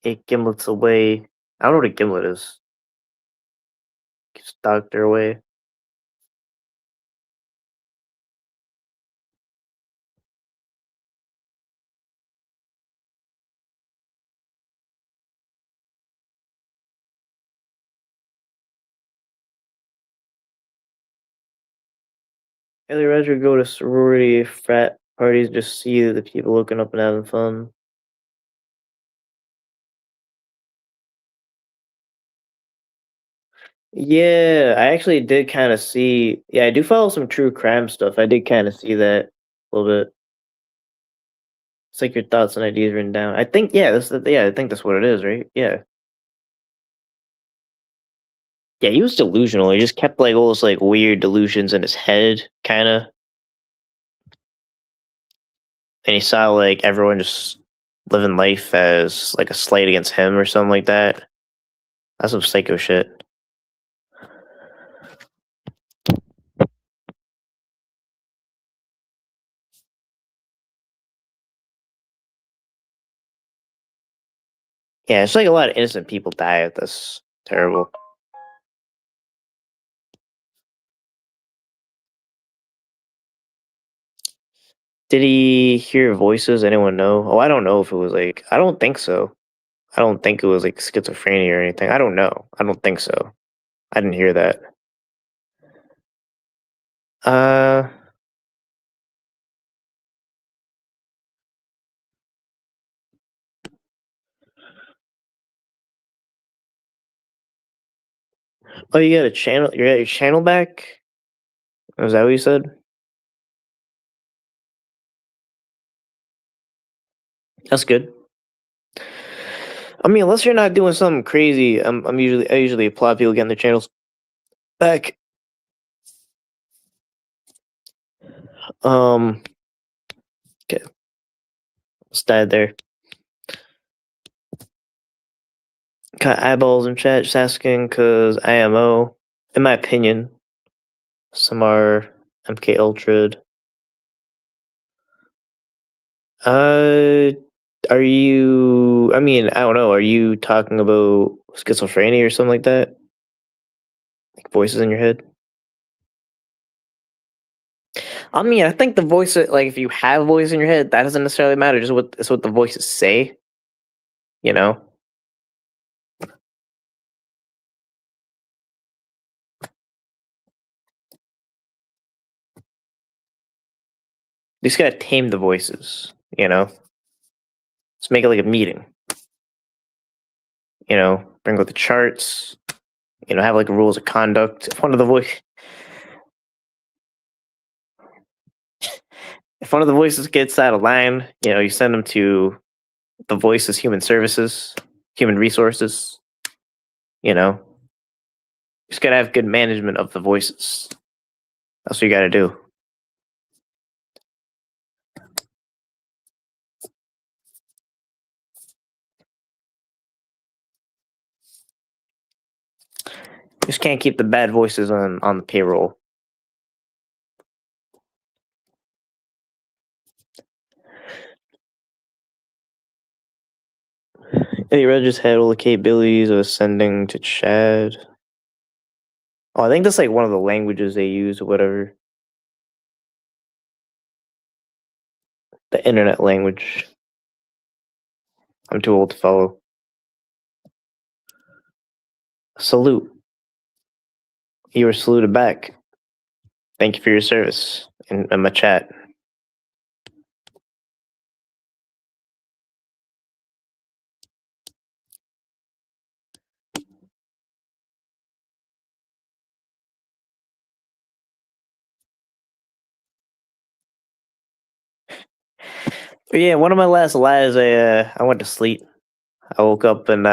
Eight gimlets away. I don't know what a gimlet is. Keeps doctor away. Ellie Roger go to sorority frat parties, just see the people looking up and having fun. Yeah, I actually did kind of see. Yeah, I do follow some true crime stuff. I did kind of see that a little bit. It's like your thoughts and ideas written down. I think, yeah, I think that's what it is, right? Yeah. Yeah, he was delusional. He just kept like all those like weird delusions in his head, kind of. And he saw like everyone just living life as like a slight against him or something like that. That's some psycho shit. Yeah, it's like a lot of innocent people die. That's terrible. Did he hear voices? Anyone know? Oh, I don't know if it was like. I don't think so. I don't think it was like schizophrenia or anything. I don't know. I don't think so. I didn't hear that. Uh, oh, you got a channel. You got your channel back. Is that what you said? That's good. I mean, unless you're not doing something crazy, I usually applaud people getting their channels back. Okay, stayed there. Got eyeballs in chat just asking because IMO, in my opinion, some are MK Ultra. Uh, are you? I mean, I don't know. Are you talking about schizophrenia or something like that? Like voices in your head? I mean, I think the voice, like if you have a voice in your head, that doesn't necessarily matter. Just what it's what the voices say. You know, you just gotta tame the voices. You know, let's make it like a meeting. You know, bring out the charts. You know, have like rules of conduct. If one of the voices gets out of line, you know, you send them to the voices human services, human resources. You know, just gotta have good management of the voices. That's what you gotta do. Just can't keep the bad voices on the payroll. Eddie Red just had all the capabilities of ascending to Chad. Oh, I think that's like one of the languages they use or whatever. The internet language. I'm too old to follow. Salute. You were saluted back. Thank you for your service in my chat. But yeah, one of my last lives, I went to sleep. I woke up and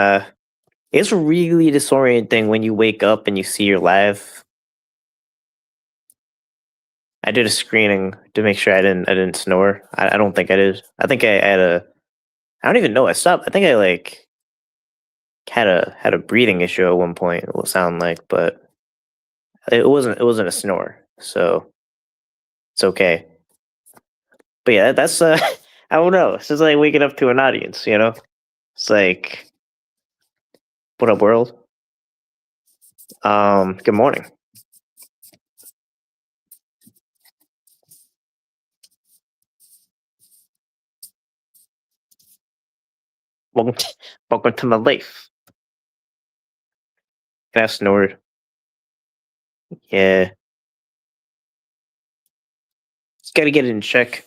it's really disorienting when you wake up and you see your live. I did a screening to make sure I didn't snore. I don't think I did. I think I had a. I don't even know. I stopped. I think I like had a breathing issue at one point. It will sound like, but it wasn't a snore, so it's okay. But yeah, that's I don't know. It's just like waking up to an audience, you know. It's like, what up, world? Good morning. Welcome, welcome to my life. Can I snored? Yeah, just gotta get it in check.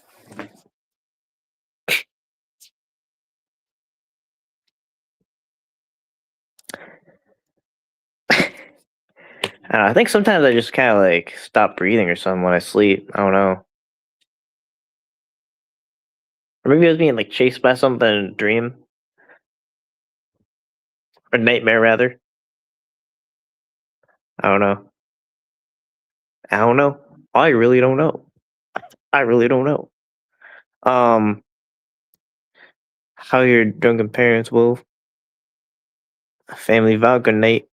I don't know, I think sometimes I just kind of like stop breathing or something when I sleep. I don't know. Or maybe I was being like chased by something in a dream or nightmare rather. I don't know. I don't know. I really don't know. I really don't know. Um, how your drunken parents will family vodka night.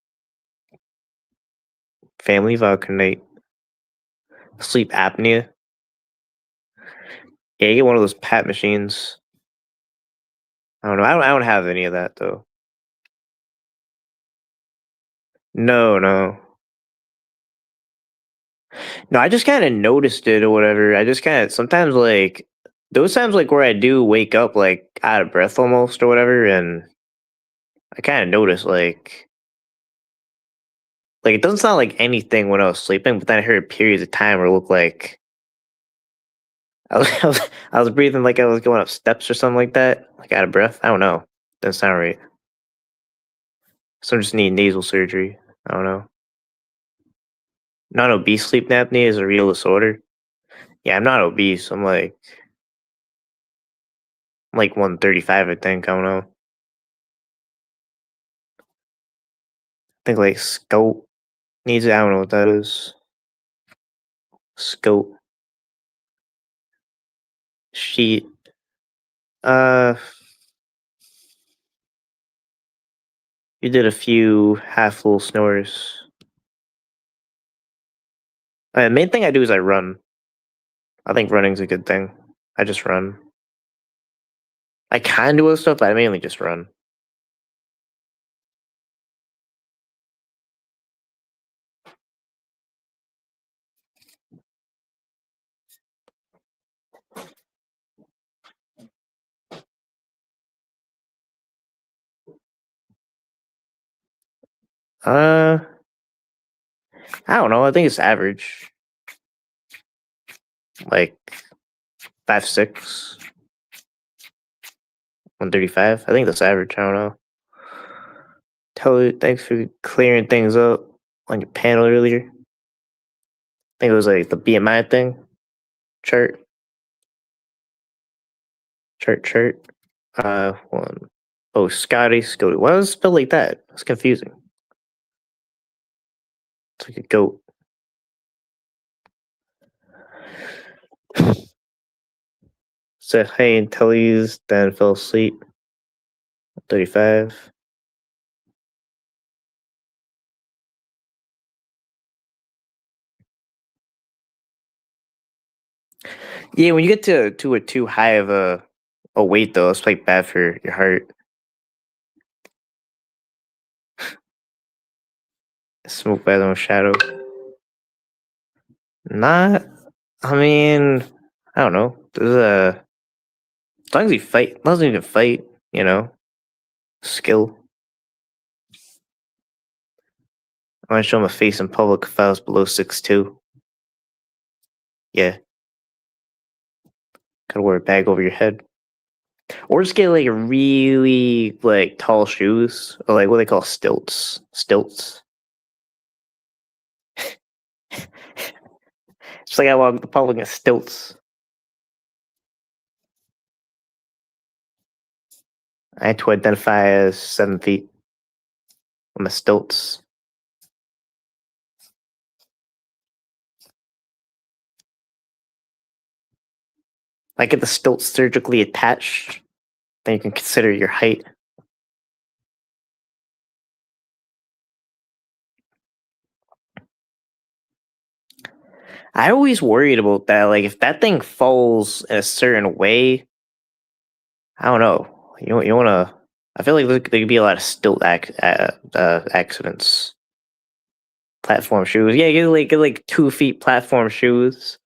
Family vodka night. Sleep apnea. Yeah, you get one of those PAP machines. I don't know. I don't have any of that though. No, no. No, I just kind of noticed it or whatever. I just kind of sometimes like those times like where I do wake up like out of breath almost or whatever, and I kind of notice like it doesn't sound like anything when I was sleeping, but then I heard periods of time where it looked like I was I was breathing like I was going up steps or something like that, like out of breath. I don't know. Doesn't sound right. Some just need nasal surgery. I don't know. Non obese sleep apnea is a real disorder. Yeah, I'm not obese. I'm like 135, I think. I don't know. I think like scope needs it. I don't know what that is. Scope sheet. Uh, you did a few half full snores. The main thing I do is I run. I think running's a good thing. I just run. I can do other stuff, but I mainly just run. I don't know. I think it's average. Like 5'6", 135. I think that's average. I don't know. Thanks for clearing things up on your panel earlier. I think it was like the BMI thing. Chart. One. Oh, Scotty. Why does it spell like that? It's confusing. It's like a goat. Said hey and Telly's, then fell asleep. 35. Yeah, when you get to a too high of a weight though, it's like bad for your heart. Smoke by the shadow. Not. I mean, I don't know. There's as long as you fight, as long as you can fight, you know, skill. I want to show my face in public if I was below 6'2". Yeah, gotta wear a bag over your head, or just get like really like tall shoes, or like what they call stilts. Stilts. Just like I walk the public in stilts. I had to identify as 7 feet. I'm a stilts. Like get the stilts surgically attached, then you can consider your height. I always worried about that. Like if that thing falls in a certain way, I don't know. You want to. I feel like there could be a lot of accidents. Platform shoes. Yeah, get like 2 feet platform shoes.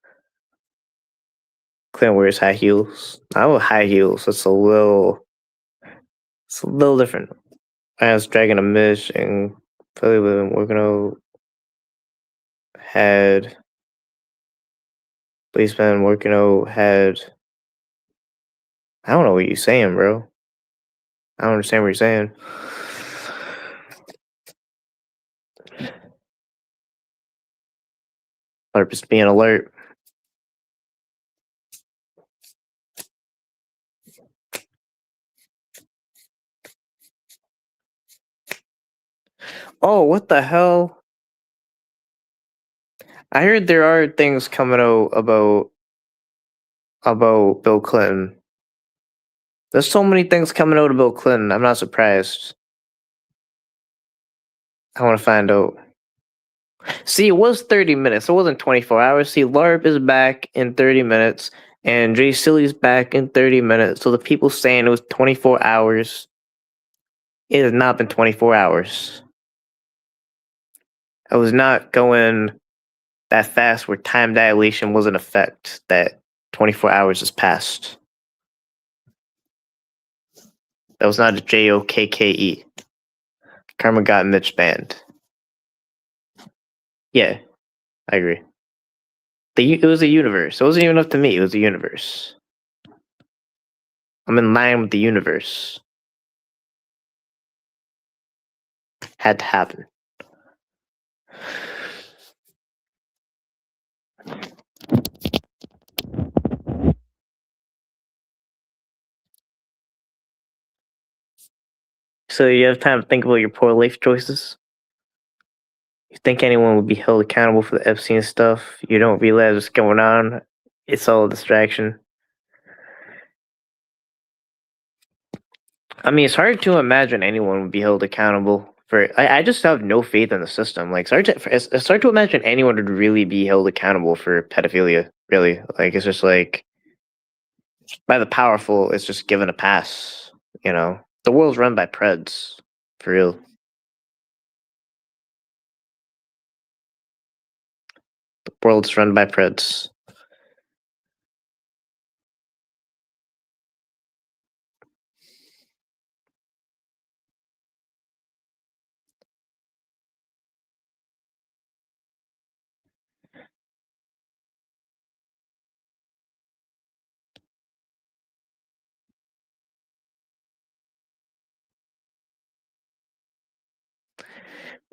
Clint wears high heels. I wear high heels. It's a little different. I was dragging a mish and probably been working out. Had policeman working out. Had I don't know what you're saying, bro. I don't understand what you're saying. Or just being alert. Oh, what the hell? I heard there are things coming out about Bill Clinton. There's so many things coming out of Bill Clinton. I'm not surprised. I want to find out. See, it was 30 minutes. It wasn't 24 hours. See, LARP is back in 30 minutes, and Jay Silly's back in 30 minutes. So the people saying it was 24 hours, it has not been 24 hours. I was not going that fast where time dilation was in effect, that 24 hours has passed. That was not a JOKKE. Karma got Mitch banned. Yeah, I agree. It was a universe. It wasn't even up to me. It was a universe. I'm in line with the universe. Had to happen. So you have time to think about your poor life choices? You think anyone would be held accountable for the Epstein stuff? You don't realize what's going on? It's all a distraction. I mean, it's hard to imagine anyone would be held accountable for. I just have no faith in the system. Like, it's hard to imagine anyone would really be held accountable for pedophilia. Really, like it's just like by the powerful, it's just given a pass. You know, the world's run by preds, for real. The world's run by preds.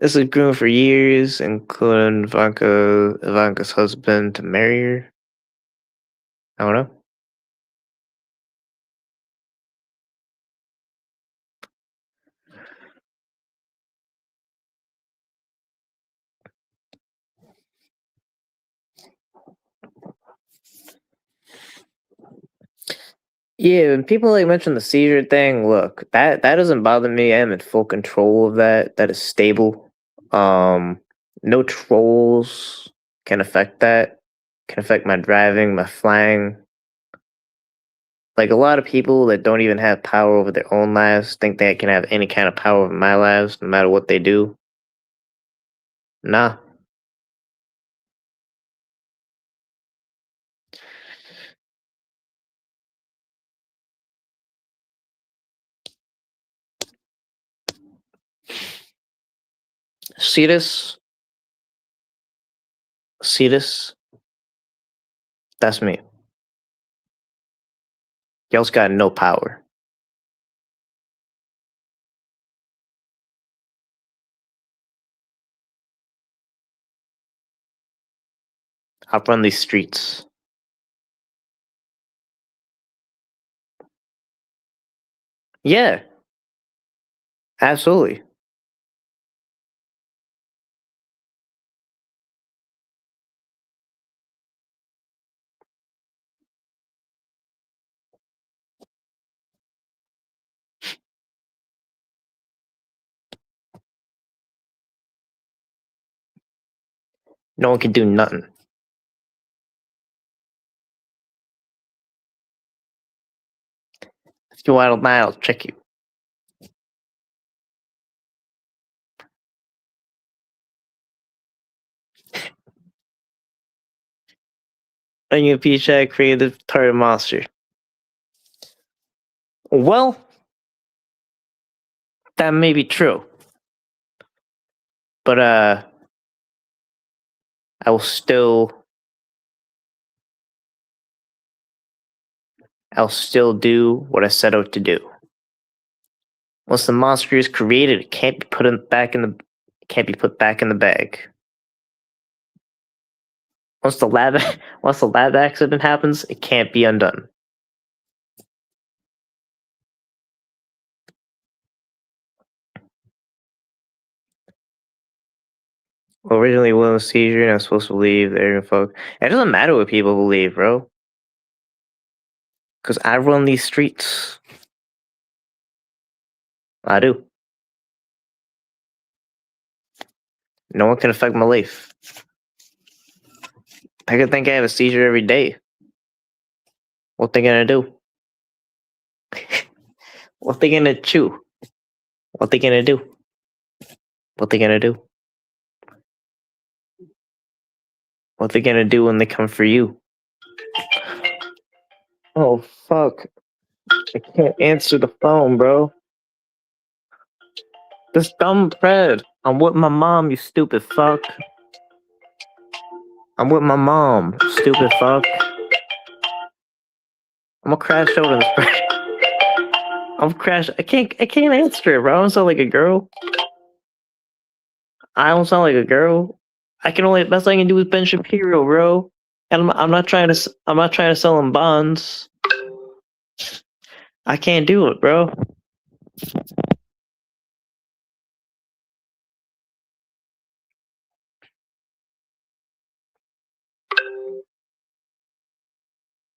This has grown for years, including Ivanka's husband to marry her. I don't know. Yeah, when people like mention the seizure thing, look, that doesn't bother me. I am in full control of that. That is stable. No trolls can affect that. Can affect my driving, my flying. Like a lot of people that don't even have power over their own lives think they can have any kind of power over my lives, no matter what they do. Nah. See this? See this? That's me. Y'all's got no power. I run these streets. Yeah, absolutely. No one can do nothing. If you want to lie, I'll check you. Onion Pichak created the target monster. Well, that may be true. But I will I'll still do what I set out to do. Once the monster is created, it can't be put back in the bag. Once the lab accident happens, it can't be undone. Originally, Will seizure, and I'm supposed to believe they're folk. It doesn't matter what people believe, bro. Because I run these streets. I do. No one can affect my life. I could think I have a seizure every day. What they gonna do? What they gonna chew? What they gonna do? What they gonna do? What they gonna do when they come for you? Oh fuck! I can't answer the phone, bro. This dumb Fred. I'm with my mom, you stupid fuck. I'm with my mom, stupid fuck. I'm gonna crash over this. I'm crash. I can't answer it, bro. I don't sound like a girl. I don't sound like a girl. I can only best I can do is Ben Shapiro, bro. And I'm not trying to sell him bonds. I can't do it, bro.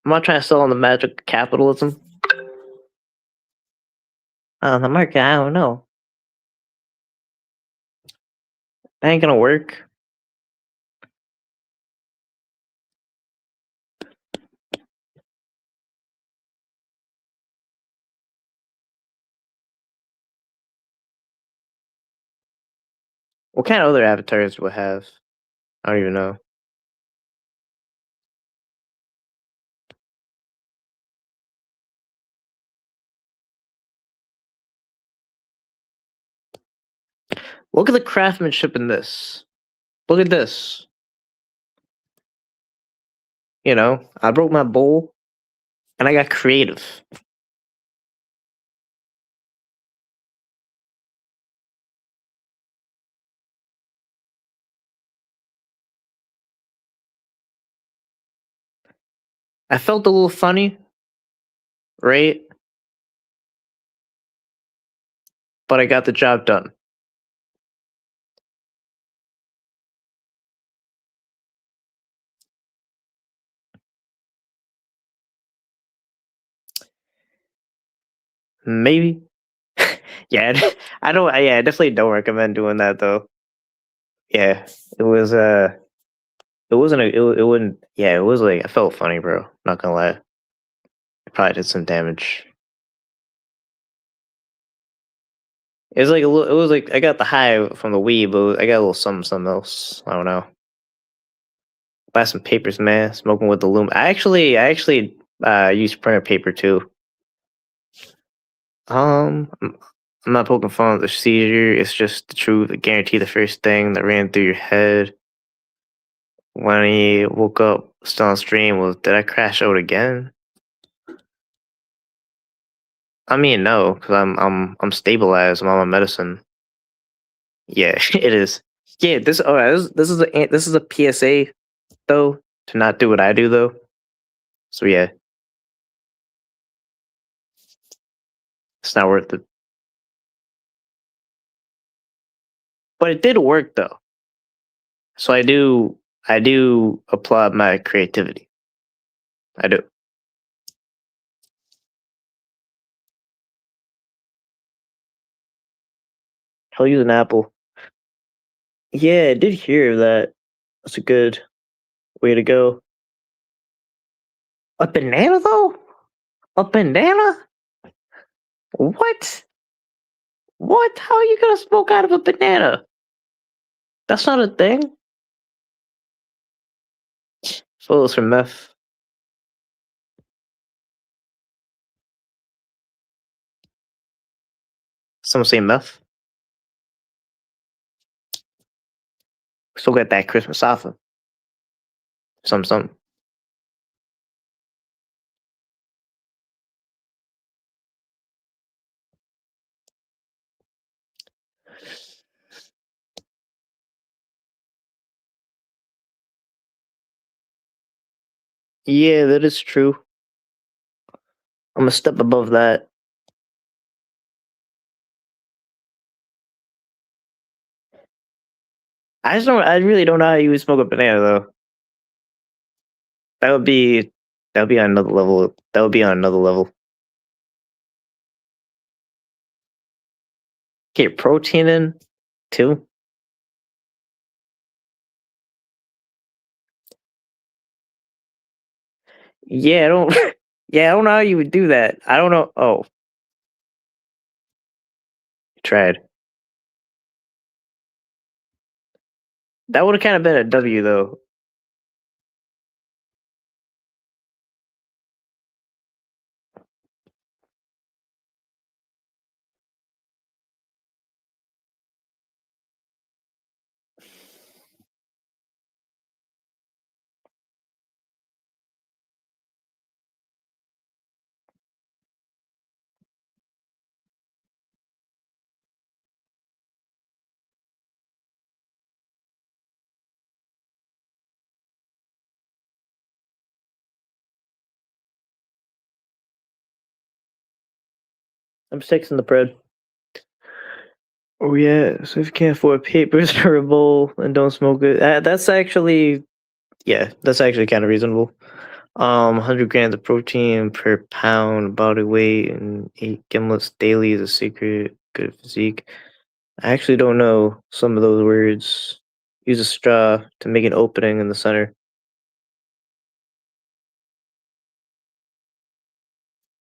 I'm not trying to sell him the magic of capitalism. The market, I don't know. That ain't gonna work. What kind of other avatars do I have? I don't even know. Look at the craftsmanship in this. Look at this. You know, I broke my bowl and I got creative. I felt a little funny, right? But I got the job done. Maybe. Yeah, I don't. Yeah, I definitely don't recommend doing that though. Yeah, it was. It wasn't. It wouldn't. Yeah, it was like I felt funny, bro. Not gonna lie. It probably did some damage. It was like a little. It was like I got the high from the weed, but I got a little something else. I don't know. Buy some papers, man. Smoking with the loom. I actually use printer paper too. I'm not poking fun at the procedure. It's just the truth. I guarantee the first thing that ran through your head when he woke up still on stream was, "Did I crash out again?" I mean, no, because I'm stabilized. I'm on my medicine. Yeah, it is. Yeah, this is a PSA though to not do what I do though. So yeah, it's not worth it. But it did work though. So I do applaud my creativity. I do. I'll use an apple. Yeah, I did hear that. That's a good way to go. A banana though? A banana? What? What? How are you gonna smoke out of a banana? That's not a thing. Photos from meth. Someone say meth. Still got that Christmas offer. Some. Yeah, that is true. I'm a step above that. I really don't know how you would smoke a banana though. That would be that would be on another level. That would be on another level. Get protein in too. Yeah, I don't. Yeah, I don't know how you would do that. I don't know. Oh, tried. That would have kind of been a W though. I'm sticking the bread. Oh yeah, so if you can't afford papers for a bowl and don't smoke it, that's actually that's actually kind of reasonable. 100 grams of protein per pound body weight and 8 gimlets daily is a secret. Good physique. I actually don't know some of those words. Use a straw to make an opening in the center.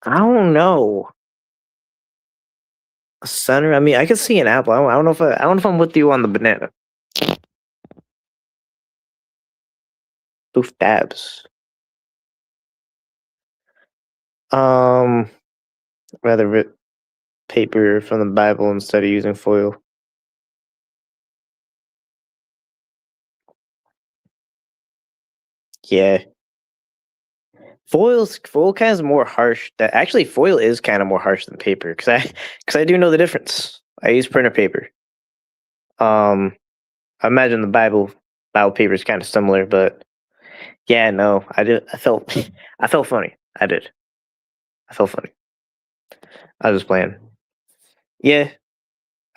I don't know. A center. I mean, I can see an apple. I don't know if I don't know if I'm with you on the banana. Oof dabs. Um, rather rip paper from the Bible instead of using foil. Yeah, foil kind of more harsh. That actually foil is kind of more harsh than paper because I do know the difference. I use printer paper. Um, I imagine the Bible paper is kind of similar, but Yeah, no, I did. I felt, I felt funny. I did. I felt funny. I was playing. Yeah,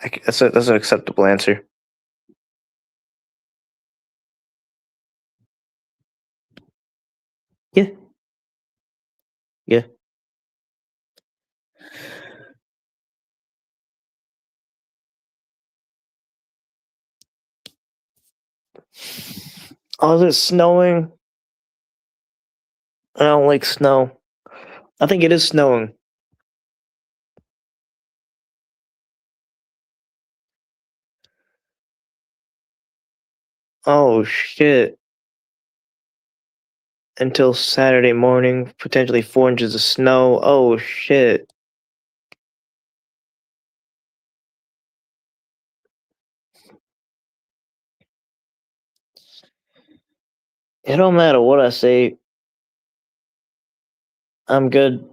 that's an acceptable answer. Yeah, yeah. Oh, is it snowing? I don't like snow. I think it is snowing. Oh shit. Until Saturday morning, potentially 4 inches of snow. Oh shit. It don't matter what I say. I'm good.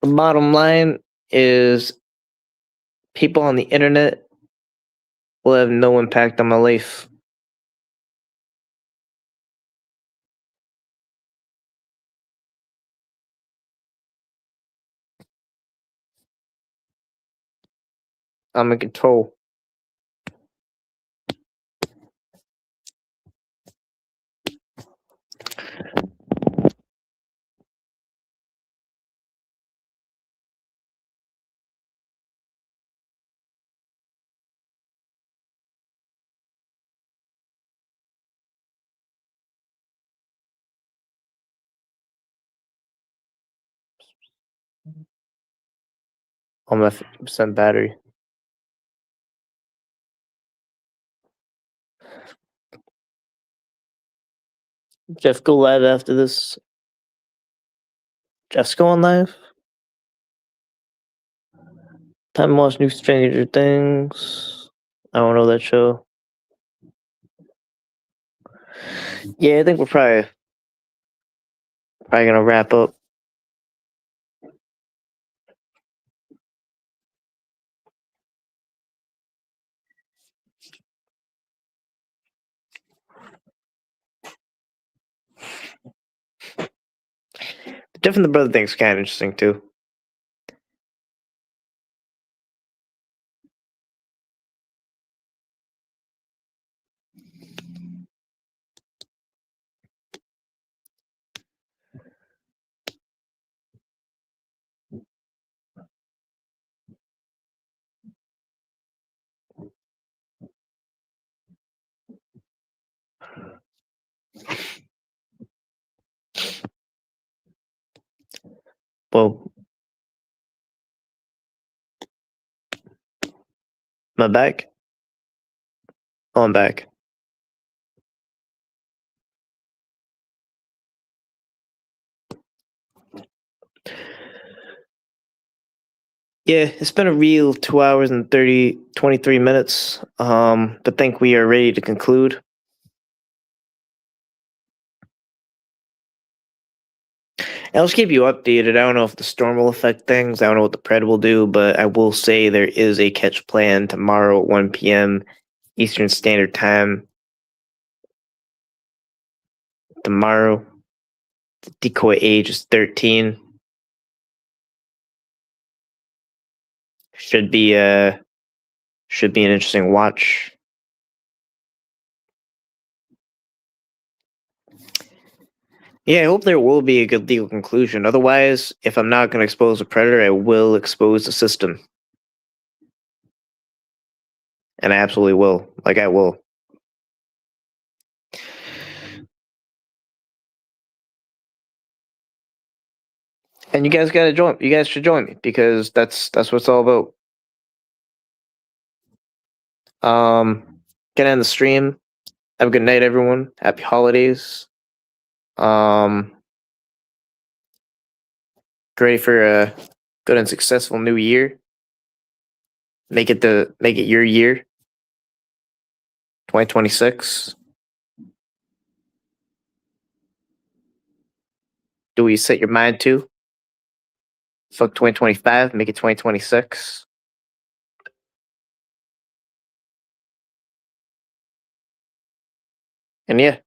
The bottom line is people on the internet will have no impact on my life. I'm in control. I'm at 50% battery. Jeff, go live after this. Jeff's going live. Time to watch new Stranger Things. I don't know that show. Yeah, I think we're probably gonna wrap up. Jeff and the Brother thing's kind of interesting too. Well, am I back? Oh, I'm back. Yeah, it's been a real 2 hours and 23 minutes. But think we are ready to conclude. I'll just keep you updated. I don't know if the storm will affect things. I don't know what the pred will do, but I will say there is a catch plan tomorrow at 1 p.m. Eastern Standard Time. Tomorrow, the decoy age is 13. Should be an interesting watch. Yeah, I hope there will be a good legal conclusion. Otherwise, if I'm not going to expose a predator, I will expose the system. And I absolutely will. Like, I will. And you guys gotta join. You guys should join me because that's what it's all about. Gonna end the stream. Have a good night, everyone. Happy holidays. Ready for a good and successful new year. Make it your year. 2026. Do what you set your mind to. Fuck 2025. Make it 2026. And yeah,